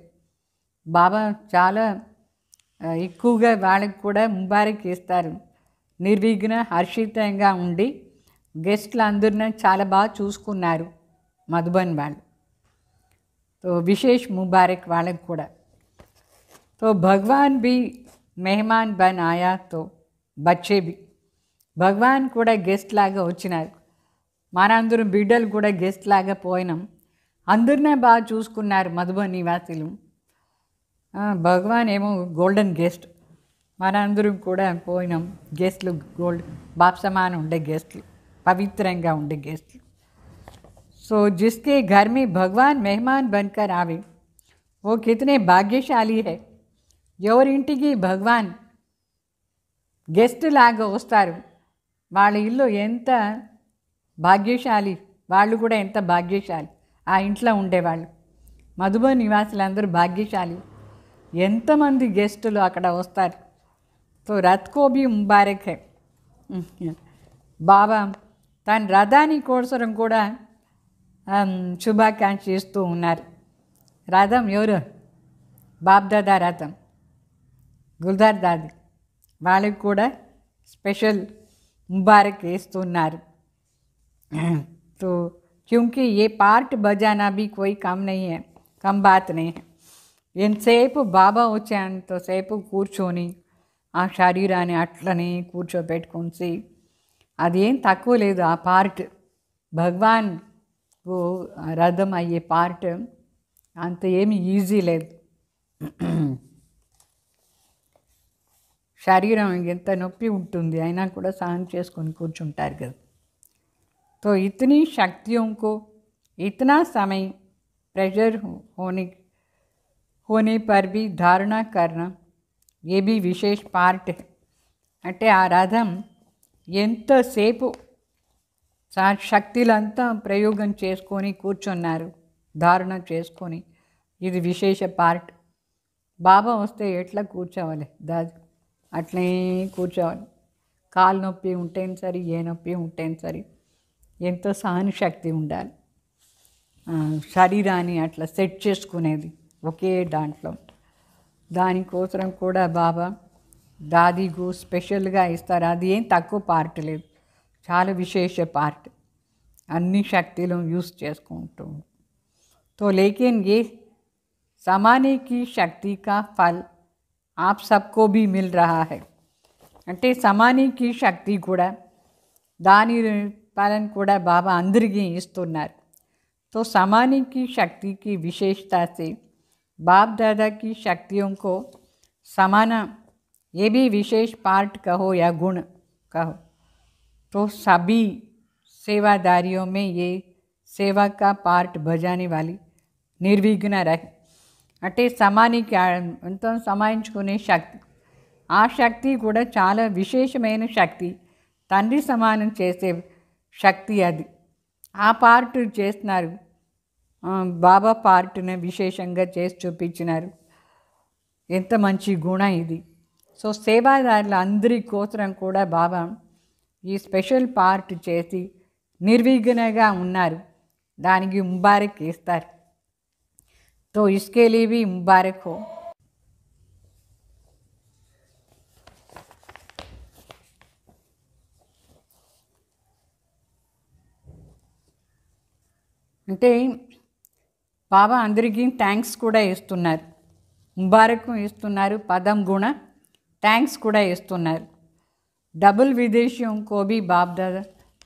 బాబా చాలా ఎక్కువగా వాళ్ళకి కూడా ముబారక్ ఇస్తారు. నిర్విఘ్న హర్షితంగా ఉండి గెస్ట్లు అందరినీ చాలా బాగా చూసుకున్నారు మధుబన్ వాళ్ళు. तो विशेष मुबारक वालक కూడా. तो भगवान भी मेहमान बन आया तो बच्चे भी భగవాన్ కూడా గెస్ట్ లాగా వచ్చినారు. మనందరం బిడ్డలు కూడా గెస్ట్ లాగా పోయినాం. అందరినే బాగా చూసుకున్నారు మధుబన్ నివాసులు. భగవాన్ ఏమో గోల్డెన్ గెస్ట్, మనందరం కూడా పోయినాం గెస్ట్లు, గోల్డ్ బాప్ సమానం ఉండే గెస్ట్లు, పవిత్రంగా ఉండే గెస్ట్లు. सो जिसके घर में भगवान मेहमान बनकर आवे वो कितने भाग्यशाली है. ఎవరింటికి భగవాన్ గెస్ట్ లాగా వస్తారు వాళ్ళ ఇల్లు ఎంత భాగ్యశాలి, వాళ్ళు కూడా ఎంత భాగ్యశాలి ఆ ఇంట్లో ఉండేవాళ్ళు. మధుబన్ నివాసులందరూ భాగ్యశాలి. ఎంతమంది గెస్టులు అక్కడ వస్తారు. తో రథ్ కో భీ ముబారక్ హై. బాబా తన రథాని కోసం కూడా శుభాకాంక్ష ఇస్తూ ఉన్నారు. రథం ఎవరు? బాప్దాదా రథం, గుల్దార్ దాది వాళ్ళకి కూడా స్పెషల్ मुबारक ఇస్తున్నారు. तो क्योंकि ये पार्ट बजाना भी कोई कम नहीं है, कम बात नहीं है. ఎంతసేపు బాబా వచ్చేంతసేపు కూర్చొని ఆ శరీరాన్ని అట్లనే కూర్చోబెట్టుకొని అదేం తక్కువ లేదు. ఆ పార్ట్ భగవాన్ రథం అయ్యే పార్ట్ అంత ఏమి ఈజీ లేదు. శరీరం ఎంత నొప్పి ఉంటుంది అయినా కూడా సహन చేసుకొని కూర్చుంటారు కదా. तो इतनी शक्तियों को इतना समय प्रेशर होने पर भी धारणा करना ये भी विशेष पार्ट है. అంటే ఆ రథం ఎంతసేపు శక్తులంతా ప్రయోగం చేసుకొని కూర్చున్నారు, ధారణ చేసుకొని. ఇది విశేష పార్ట్. బాబా వస్తే ఎట్లా కూర్చోవాలి దాది, అట్లే కూర్చోవాలి. కాలు నొప్పి ఉంటేనే సరి, ఏ నొప్పి ఉంటేనే సరి, ఎంతో సహనశక్తి ఉండాలి. శరీరాన్ని అట్లా సెట్ చేసుకునేది ఒకే దాంట్లో. దానికోసం కూడా బాబా దాదీకు స్పెషల్గా ఇస్తారు. అది ఏం తక్కువ పార్ట్ లేదు, చాలా విశేష పార్ట్. అన్ని శక్తులను యూజ్ చేసుకుంటూ. तो लेकिन ये समाने की शक्ति का फल आप सबको भी मिल रहा है. అంటే సమానికి శక్తి కూడా దాని ఫలం కూడా బాబా అందరికీ ఇస్తున్నారు. तो समाने की शक्ति की विशेषता से बाप दादा की शक्तियों को समाना ये भी विशेष पार्ट कहो या गुण कहो. तो सभी सेवादारियों में ये सेवा का पार्ट बजाने वाली निर्विघ्न रहे. అంటే సమానికి ఎంతో సమాయించుకునే శక్తి, ఆ శక్తి కూడా చాలా విశేషమైన శక్తి, తండ్రి సమానం చేసే శక్తి అది. ఆ పార్ట్ చేస్తున్నారు. బాబా పార్ట్ని విశేషంగా చేసి చూపించినారు. ఎంత మంచి గుణం ఇది. సో సేవాదారుల అందరి కోసం కూడా బాబా ఈ స్పెషల్ పార్ట్ చేసి నిర్విఘ్నంగా ఉన్నారు. దానికి ముబారక్ ఇస్తారు. तो इसके लिए भी मुबारक हो. అంటే బాబా అందరికీ థ్యాంక్స్ కూడా ఇస్తున్నారు, ముబారక్ ఇస్తున్నారు, పదం గుణ థ్యాంక్స్ కూడా ఇస్తున్నారు. डबल विदेशियों को भी बाप दादा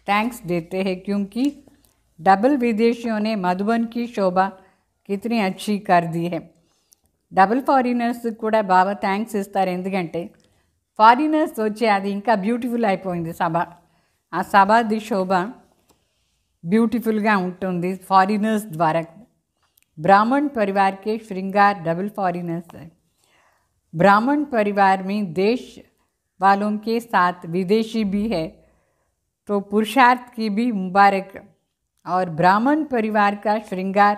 थैंक्स देते हैं क्योंकि डबल विदेशियों ने मधुबन की शोभा कितनी अच्छी कर दी है. డబుల్ ఫారినర్స్ కూడా బాబా థ్యాంక్స్ ఇస్తారు, ఎందుకంటే ఫారినర్స్ వచ్చి అది ఇంకా బ్యూటిఫుల్ అయిపోయింది సభ. ఆ సభది శోభ బ్యూటిఫుల్గా ఉంటుంది फॉरेनर्स द्वारा. ब्राह्मण परिवार के श्रृंगार डबल फॉरेनर्स है. ब्राह्मण परिवार में देश वालों के साथ विदेशी भी है तो पुरुषार्थ की भी मुबारक. और ब्राह्मण परिवार का श्रृंगार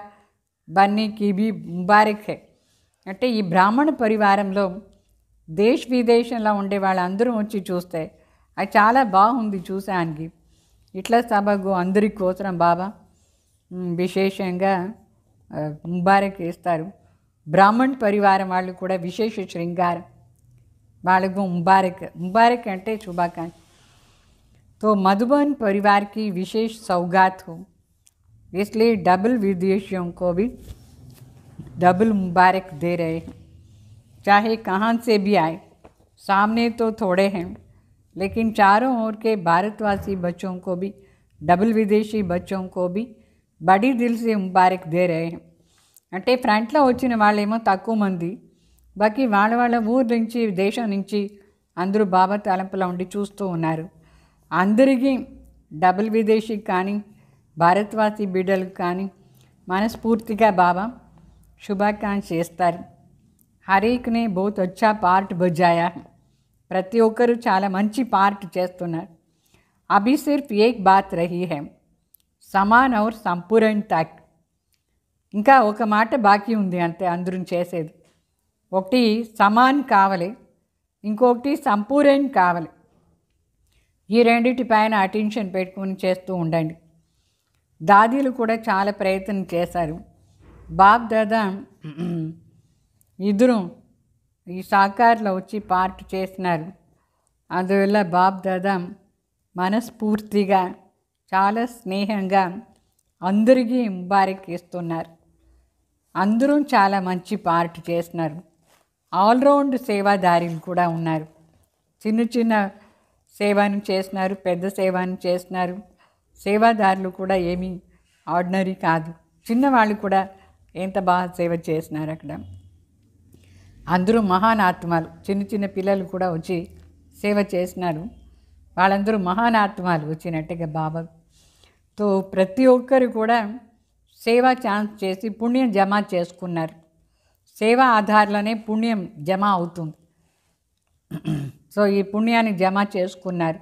बनने की भी मुबारक है. అంటే ఈ బ్రాహ్మణ పరివారంలో దేశ విదేశంలో ఉండే వాళ్ళందరూ వచ్చి చూస్తే అది చాలా బాగుంది చూసానికి. ఇట్లా సభకు అందరి కోసం బాబా విశేషంగా ముబారక్ ఇస్తారు. బ్రాహ్మణ పరివారం వాళ్ళు కూడా విశేష శృంగారం, వాళ్ళకు ముబారక్. ముబారక్ అంటే శుభాకాంక్ష. तो मधुबन परिवार की विशेष सौगात हो, इसलिए डबल विदेशियों को भी डबल मुबारक दे रहे हैं. चाहे कहाँ से भी आए, सामने तो थोड़े हैं लेकिन चारों ओर के भारतवासी बच्चों को भी, डबल विदेशी बच्चों को भी बड़ी दिल से मुबारक दे रहे हैं. అంటే ఫ్రంట్లో వచ్చిన వాళ్ళేమో తక్కువ మంది, బాకీ వాళ్ళ వాళ్ళ ఊరు నుంచి దేశం నుంచి అందరూ బాబా తలంపులో ఉండి చూస్తూ ఉన్నారు. అందరికీ డబుల్ విదేశీ కానీ భారత్వాసి బిడ్డలకు కానీ మనస్ఫూర్తిగా బాబా శుభాకాంక్ష చేస్తారు. హరేక్నే బహుత్ అచ్చా పార్ట్ బజాయా, ప్రతి ఒక్కరు చాలా మంచి పార్ట్ చేస్తున్నారు. అభి సిర్ఫ్ ఏక్ బాత్ రహీ హై, సమాన్ ఔర్ సంపూర్ణ తక్. ఇంకా ఒక మాట బాకీ ఉంది అంతే అందరూ చేసేది. ఒకటి సమాన్ కావాలి, ఇంకొకటి సంపూర్ణ కావాలి. ఈ రెండింటి పైన అటెన్షన్ పెట్టుకుని చేస్తూ ఉండండి. దాదీలు కూడా చాలా ప్రయత్నం చేశారు. బాప్ దాదా ఇద్దరు ఈ సాకార్లో వచ్చి పార్ట్ చేసినారు. అందువల్ల బాప్ దాదా మనస్ఫూర్తిగా చాలా స్నేహంగా అందరికీ ముబారక్ ఇస్తున్నారు. అందరూ చాలా మంచి పార్ట్ చేస్తున్నారు. ఆల్రౌండ్ సేవాదారులు కూడా ఉన్నారు. చిన్న చిన్న సేవను చేస్తున్నారు, పెద్ద సేవను చేస్తున్నారు. సేవాదారులు కూడా ఏమీ ఆర్డినరీ కాదు, చిన్నవాళ్ళు కూడా ఎంత బాగా సేవ చేస్తున్నారు అక్కడ. అందరూ మహాన్ ఆత్మలు, చిన్న చిన్న పిల్లలు కూడా వచ్చి సేవ చేస్తున్నారు. వాళ్ళందరూ మహాన్ ఆత్మలు వచ్చినట్టుగా బాబా. తో ప్రతి ఒక్కరు కూడా సేవా ఛాన్స్ చేసి పుణ్యం జమ చేసుకున్నారు. సేవా ఆధార్లోనే పుణ్యం జమ అవుతుంది. సో ఈ పుణ్యాన్ని జమ చేసుకున్నారు,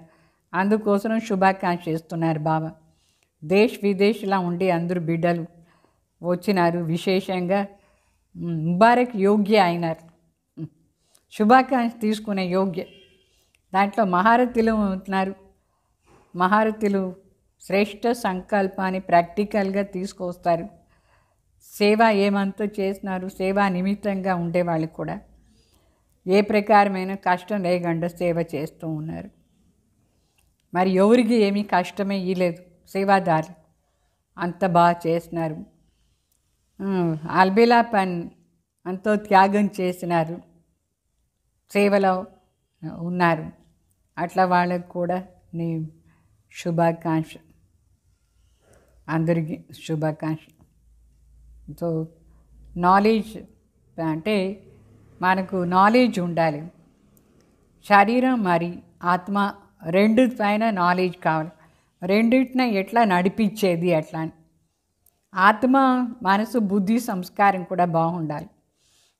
అందుకోసం శుభాకాంక్ష ఇస్తున్నారు బాబా. దేశ్ విదేశ్లా ఉండి అందరూ బిడ్డలు వచ్చినారు. విశేషంగా ముబారక్ యోగ్య అయినారు, శుభాకాంక్ష తీసుకునే యోగ్య. దాంట్లో మహారథులు ఉంటున్నారు. మహారథులు శ్రేష్ఠ సంకల్పాన్ని ప్రాక్టికల్గా తీసుకొస్తారు. సేవ ఏమంతా చేసినారు, సేవా నిమిత్తంగా ఉండేవాళ్ళు కూడా ఏ ప్రకారమైన కష్టం లేకుండా సేవ చేస్తూ ఉన్నారు. మరి ఎవరికి ఏమీ కష్టమే ఇవ్వలేదు, సేవాదారులు అంత బాగా చేసినారు. అల్బేలా పన్ అంతో త్యాగం చేసినారు, సేవలో ఉన్నారు. అట్లా వాళ్ళకు కూడా నీ శుభాకాంక్ష, అందరికీ శుభాకాంక్ష. సో నాలెడ్జ్ అంటే మనకు నాలెడ్జ్ ఉండాలి. శరీరం మరి ఆత్మ రెండు పైన నాలెడ్జ్ కావాలి. రెండింటిని ఎట్లా నడిపించేది అట్లా అని. ఆత్మ మనసు బుద్ధి సంస్కారం కూడా బాగుండాలి.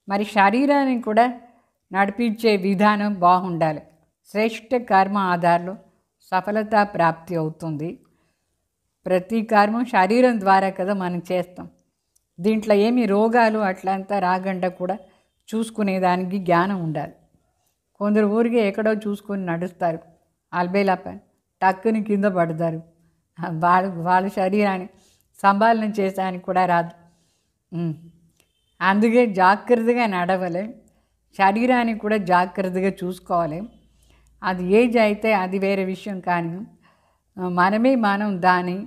మరి శరీరాన్ని కూడా నడిపించే విధానం బాగుండాలి. శ్రేష్ఠ కర్మ ఆధారంలో సఫలత ప్రాప్తి అవుతుంది. ప్రతి కర్మం శరీరం ద్వారా కదా మనం చేస్తాం. దీంట్లో ఏమి రోగాలు అట్లంతా రాకుండా కూడా చూసుకునేదానికి జ్ఞానం ఉండాలి. కొందరు ఊరికే ఎక్కడో చూసుకొని నడుస్తారు, అల్బేలా పని టక్కుని కింద పడతారు. వాళ్ళ శరీరాన్ని సంభాలన చేసానికి కూడా రాదు. అందుకే జాగ్రత్తగా నడవాలి, శరీరాన్ని కూడా జాగ్రత్తగా చూసుకోవాలి. అది ఏజ్ అయితే అది వేరే విషయం, కానీ మనం దాన్ని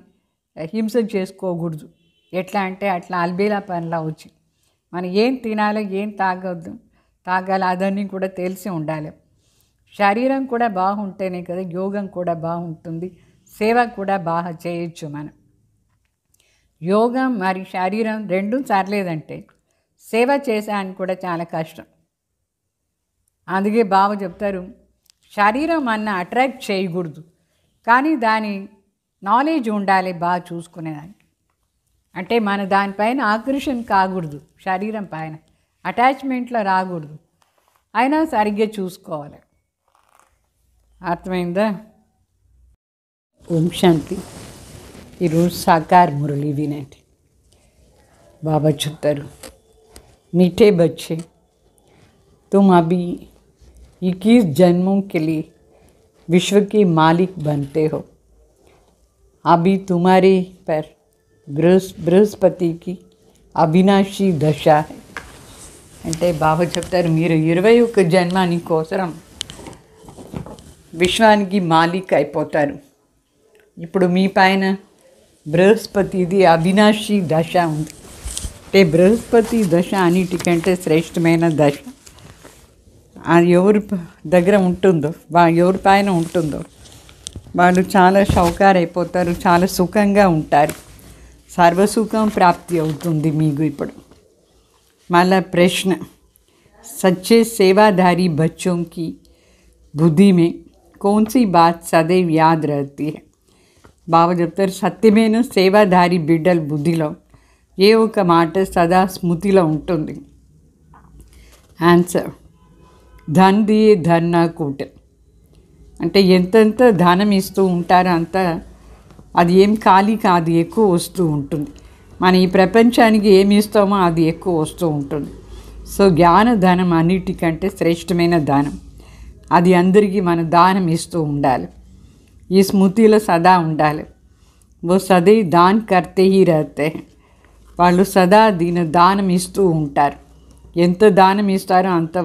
హింస చేసుకోకూడదు. ఎట్లా అంటే అట్లా అల్బేలా పనిలా వచ్చి మనం ఏం తినాలో ఏం తాగాలి అదన్నీ కూడా తెలిసి ఉండాలి. శరీరం కూడా బాగుంటేనే కదా యోగం కూడా బాగుంటుంది, సేవ కూడా బాగా చేయొచ్చు మనం. యోగం మరి శరీరం రెండూ సరలేదంటే సేవ చేసానికి కూడా చాలా కష్టం. అందుకే బాబు చెప్తారు, శరీరం అన్న అట్రాక్ట్ చేయకూడదు, కానీ దాని నాలెడ్జ్ ఉండాలి బాగా చూసుకునేదానికి. అంటే మన దానిపైన ఆకర్షణ కాకూడదు, శరీరం పైన అటాచ్మెంట్లో రాకూడదు, అయినా సరిగ్గా చూసుకోవాలి. అర్థమైందా? ఓం శాంతి. ఈరోజు సాకార్ మురళి వినండి. బాబా చెప్తారు, मीठे बच्चे, तुम अभी 21 जन्मों के लिए विश्व के मालिक बनते हो. अभी तुम्हारे पर बृहस्पति की అవినాశి దశ. అంటే బాబా చెప్తారు, మీరు 21 జన్మాని కోసరం విశ్వానికి మాలిక్ అయిపోతారు. ఇప్పుడు మీ పైన బృహస్పతిది అవినాశి దశ ఉంది. అంటే బృహస్పతి దశ అన్నిటికంటే శ్రేష్టమైన దశ. అది ఎవరి దగ్గర ఉంటుందో, ఎవరి పైన ఉంటుందో వాళ్ళు చాలా షౌకారైపోతారు, చాలా సుఖంగా ఉంటారు, సర్వసుఖం ప్రాప్తి అవుతుంది మీకు. ఇప్పుడు మళ్ళా ప్రశ్న, సచ్చే సేవాదారీ బచ్చోं की बुद्धि में कौन सी बात सदैव याद रहती है? బాబా చెప్తారు, సత్యమైన సేవాదారి బిడ్డల బుద్ధిలో ఏ ఒక మాట సదా స్మృతిలో ఉంటుంది. ఆన్సర్, ధన్ దియే ధన్ నా కూట. అంటే ఎంతెంత ధనం ఇస్తూ ఉంటారో అంత అది ఏం ఖాళీ కాదు, ఎక్కువ వస్తూ ఉంటుంది. మన ఈ ప్రపంచానికి ఏమి ఇస్తామో అది ఎక్కువ వస్తూ ఉంటుంది. సో జ్ఞాన ధనం అన్నిటికంటే శ్రేష్టమైన దానం. అది అందరికీ మన దానం ఇస్తూ ఉండాలి, ఈ స్మృతిలో సదా ఉండాలి. ఓ సదై దాన్ కర్తే హీ రహతే. వాళ్ళు సదా దీని దానం ఇస్తూ ఉంటారు. ఎంత దానం ఇస్తారో అంత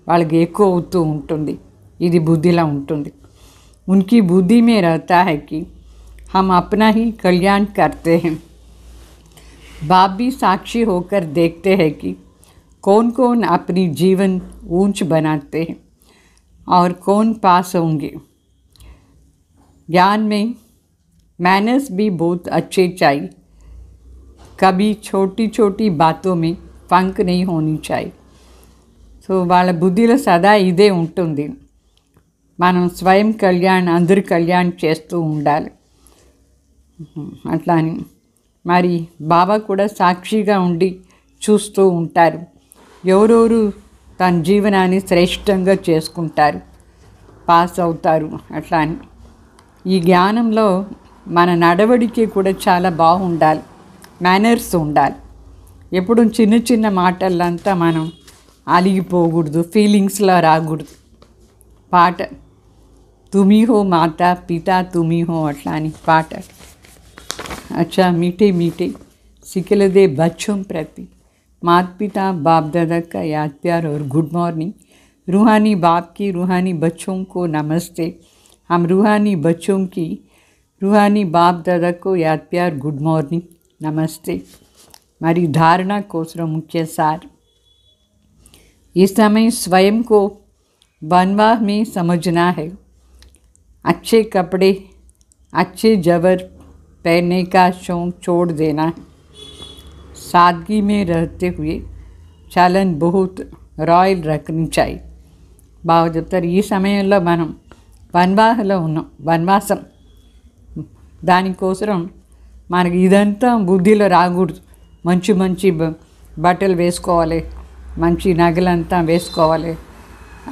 వాళ్ళకి ఎక్కువ అవుతూ ఉంటుంది. ఇది బుద్ధిలో ఉంటుంది. ఉన్కి బుద్ధి మే రహతా హై కి हम अपना ही कल्याण करते हैं. बाप भी साक्षी होकर देखते हैं कि कौन कौन अपनी जीवन ऊंच बनाते हैं और कौन पास होंगे. ज्ञान में मैनर्स भी बहुत अच्छे चाहिए. कभी छोटी छोटी बातों में फंक नहीं होनी चाहिए. సో వాళ్ళ బుద్ధిలో సదా ఇదే ఉంటుంది. మనం స్వయం కళ్యాణ్, అందరి కళ్యాణ్ చేస్తూ ఉండాలి. అట్లా అని మరి బాబా కూడా సాక్షిగా ఉండి చూస్తూ ఉంటారు, ఎవరెవరు తన జీవనాన్ని శ్రేష్టంగా చేసుకుంటారు, పాస్ అవుతారు. అట్లా అని ఈ జ్ఞానంలో మన నడవడికి కూడా చాలా బాగుండాలి, మేనర్స్ ఉండాలి. ఎప్పుడు చిన్న చిన్న మాటలంతా మనం అలిగిపోకూడదు, ఫీలింగ్స్లో రాకూడదు. పాట తుమి హో మాతా పితా తుమి హో అట్లా అని పాట. अच्छा मीठे मीठे सिखलदे बच्चों प्रति माता पिता बाप दादा का याद प्यार और गुड मॉर्निंग. रूहानी बाप की रूहानी बच्चों को नमस्ते. हम रूहानी बच्चों की रूहानी बाप दादा को याद प्यार गुड मॉर्निंग नमस्ते. हमारी धारणा कोसर मुख्य सार, इस समय स्वयं को बनवाह में समझना है. अच्छे कपड़े, अच्छे जवर पहनने का शौक छोड़ देना है. सादगी में रहते हुए चलन बहुत रॉयल रखनी चाहिए. బాగా చెప్తారు, ఈ సమయంలో మనం వన్వాహలో ఉన్నాం, వన్వాసం. దానికోసం మనకి ఇదంతా బుద్ధిలో రాకూడదు. మంచి మంచి బట్టలు వేసుకోవాలి, మంచి నగలంతా వేసుకోవాలి,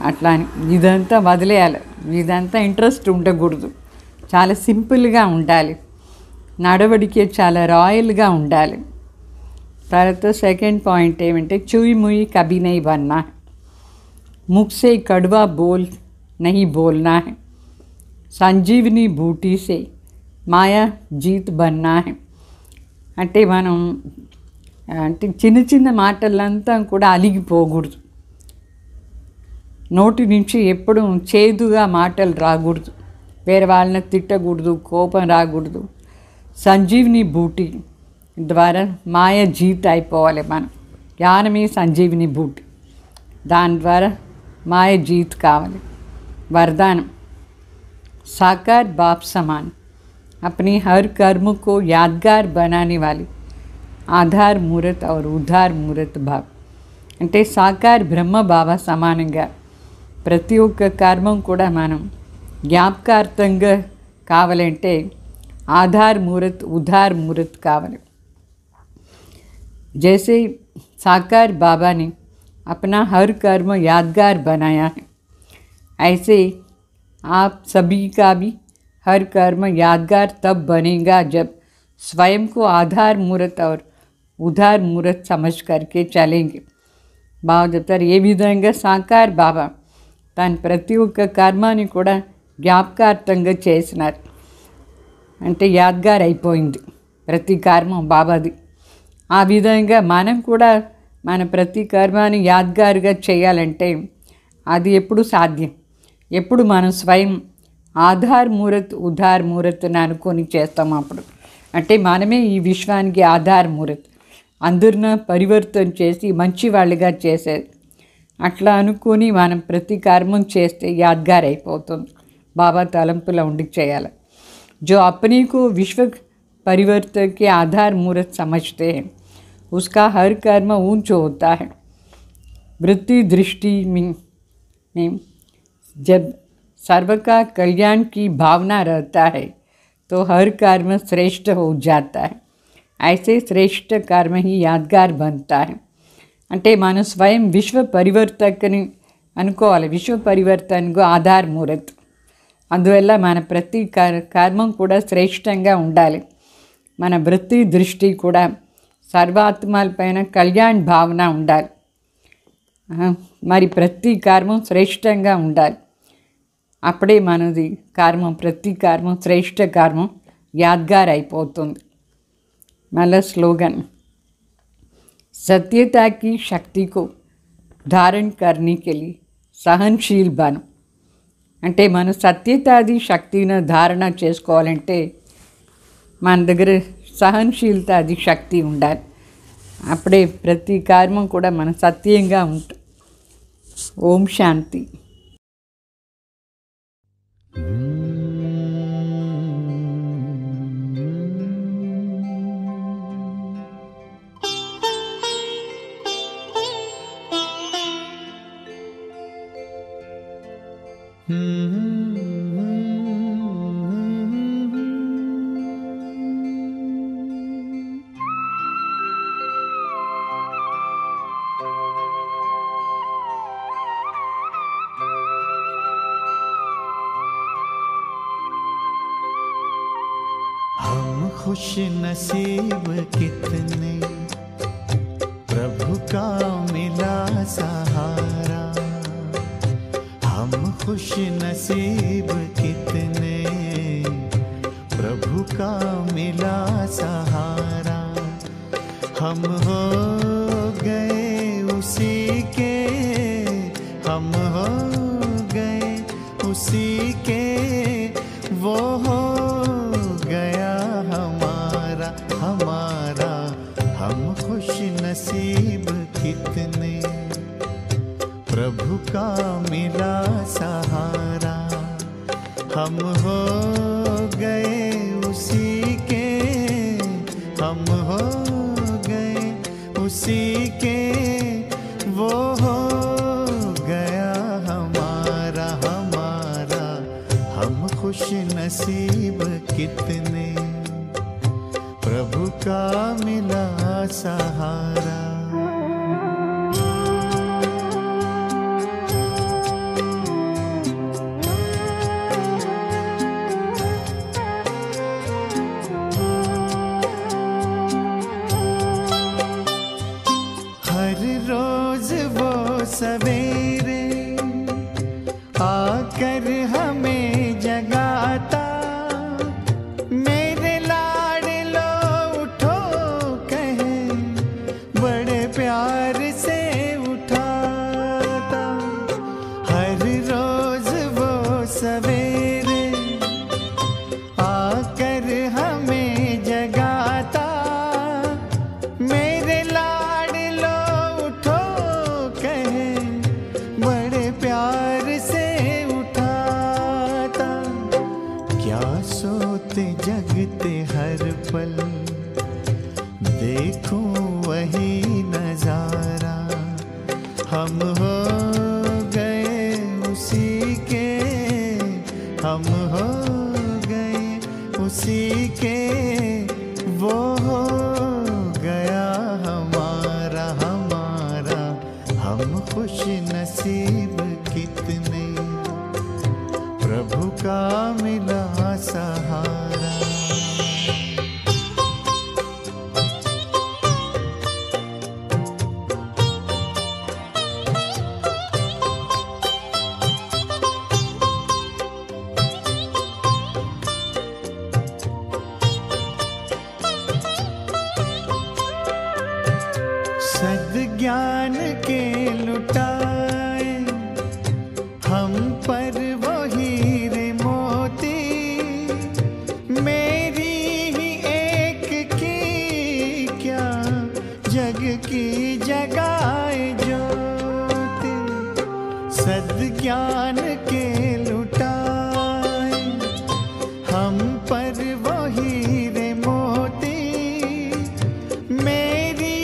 అట్లా అని ఇదంతా వదిలేయాలి. ఇదంతా ఇంట్రెస్ట్ ఉండకూడదు, చాలా సింపుల్గా ఉండాలి. నడవడికే చాలా రాయల్గా ఉండాలి. తర్వాత సెకండ్ పాయింట్ ఏమంటే చూయి ముయి కభీ నహీ బన్నా హై. ముఖ్ సే కड़वा बोल नहीं बोलना है. సంజీవిని బూటీ సే మాయా జీత్ బన్నా హై. అంటే మనం చిన్న చిన్న మాటలంతా కూడా అలిగిపోకూడదు. నోటి నుంచి ఎప్పుడు చేదుగా మాటలు రాకూడదు, వేరే వాళ్ళని తిట్టకూడదు, కోపం రాకూడదు. సంజీవిని బూటీ ద్వారా మాయ జీత్ అయిపోవాలి. మనం జ్ఞానమే సంజీవిని బూట్, దాని ద్వారా మాయ జీత్ కావాలి. वरदान साकार बाप समान अपनी हर कर्म को यादगार बनाने वाली आधार मूर्त और उधार मूर्त भाव అంటే సాకార్ బ్రహ్మ భావ సమానంగా ప్రతి ఒక్క కర్మం కూడా మనం జ్ఞాపకార్థంగా కావాలంటే ఆధార్ మూర్త్ ఉధార్ మూర్త్ కావాలి. जैसे साकार बाबा ने अपना हर कर्म यादगार बनाया है, ऐसे आप सभी का भी हर कर्म यादगार तब बनेगा जब स्वयं को आधार मूर्त और उधार मूर्त समझ करके चलेंगे. బాగా చెప్తారు. ఏ విధంగా సాకార్ బాబా తన ప్రతి ఒక్క కర్మాన్ని కూడా జ్ఞాపకార్థంగా చేసినారు, అంటే యాద్గార్ అయిపోయింది ప్రతి కర్మం బాబాది. ఆ విధంగా మనం కూడా మన ప్రతి కర్మాన్ని యాద్గారుగా చేయాలంటే అది ఎప్పుడు సాధ్యం? ఎప్పుడు మనం స్వయం ఆధార్ మూర్త్ ఉధార్ మూర్త్ అని అనుకొని చేస్తాం. అప్పుడు అంటే మనమే ఈ విశ్వానికి ఆధార్ మూర్త్, అందరిని పరివర్తన చేసి మంచి వాళ్ళుగా చేసేది. అట్లా అనుకొని మనం ప్రతి కర్మం చేస్తే యాద్గార్ అయిపోతుంది. బాబా తలంపులో ఉండి చేయాలి. जो अपने को विश्व परिवर्तन के आधार मूर्त समझते हैं उसका हर कर्म ऊंच होता है. वृत्ति दृष्टि में जब सर्व का कल्याण की भावना रहता है तो हर कर्म श्रेष्ठ हो जाता है. ऐसे श्रेष्ठ कर्म ही यादगार बनता है. అంటే మనం స్వయం విశ్వ పరివర్తకని అనుకోవాలి. విశ్వ పరివర్తనకు ఆధార్ మూర్త్. అందువల్ల మన ప్రతి కర్మం కూడా శ్రేష్టంగా ఉండాలి. మన వృత్తి దృష్టి కూడా సర్వాత్మలపైన కళ్యాణ భావన ఉండాలి. మరి ప్రతి కర్మం శ్రేష్టంగా ఉండాలి. అప్పుడే మనది కర్మం ప్రతి కర్మం శ్రేష్ట కర్మం యాద్గార్ అయిపోతుంది. మళ్ళా స్లోగన్ सत्यता की शक्ति को धारण करने के लिए सहनशील बनो. అంటే మన సత్యతాది శక్తిని ధారణ చేసుకోవాలంటే మన దగ్గర సహనశీలతాది శక్తి ఉండాలి. అప్పుడే ప్రతి కర్మం కూడా మన సత్యంగా ఉంటుంది. ఓం శాంతి. खुश नसीब कितने प्रभु का मिला सहारा. हम खुश नसीब कितने प्रभु का मिला सहारा. हम हो गए उसी के, हम हो गए उसी के, वो हो गया हमारा हमारा. हम खुश नसीब कितने प्रभु का मिला सहारा. हम हो गए उसी के, हम हो गए उसी के, वो हो गया हमारा हमारा. हम खुश नसीब कितने प्रभु का मिला सहारा. हर रोज वो सवेरे आकर हमें जगाता. मेरे लाडलो उठो कहे, बड़े प्यार से उठाता, क्या सोते जगते हर पल देखूं वही नजारा। हम हो गए उसी के, हम हो गए उसी के, वो हो गया हमारा हमारा। हम खुश नसीब कितने, प्रभु का मिला सहारा। सद्ज्ञान के लुटाए हम पर वो हीरे मोती, मेरी ही एक की क्या जग की जगाए ज्योति। सद्ज्ञान के लुटाए हम पर वो हीरे मोती, मेरी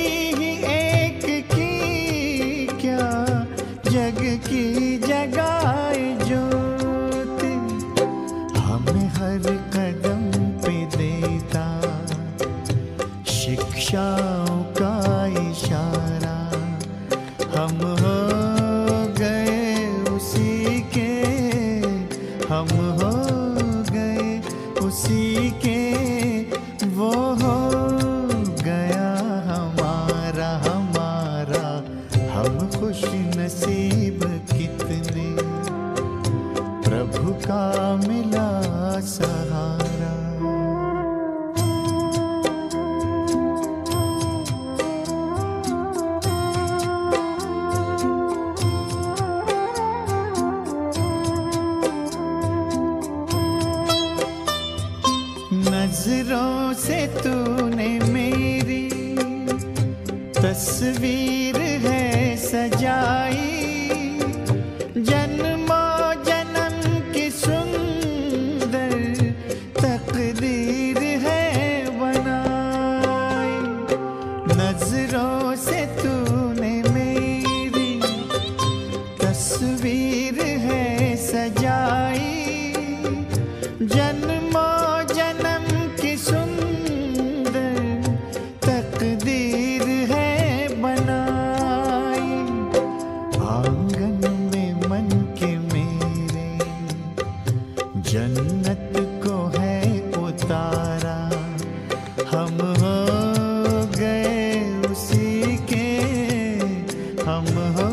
जग की जगाए ज्योति। हमें हर कदम पे देता शिक्षाओं का इशारा। हम हो गए उसी के, हम हो गए उसी के, वो हो गया हमारा हमारा। हम खुश नसीब कितने, प्रभु का मिला सहारा। नजरों से तूने मेरी तस्वीर है सजाई, जन्मों जन्म की सुंदर तकदीर है बनाई। नजरों से तूने मेरी तस्वीर है सजाई, जन्मों जन्म की सुंदर तकदीर है बनाई। आंगन में मन के मेरे जन्नत को है उतारा। हम हो गए उसी के, हम हो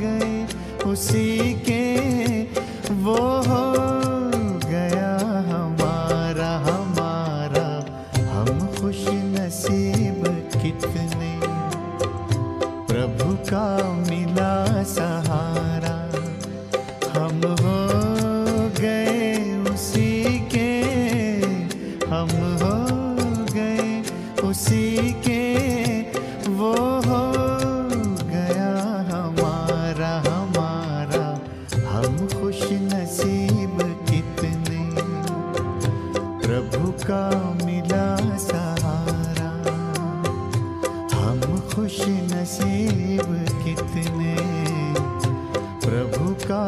गए उसी के, वो हो गया हमारा हमारा। हम खुश नसीब कितने, प्रभु का मिला सहारा। हम हो गए उसी के, हम हो गए उसी के, वो हो गया हमारा हमारा। हम खुश नसीब कितने, प्रभु का मिला सहारा। हम खुश नसीब कितने, प्रभु का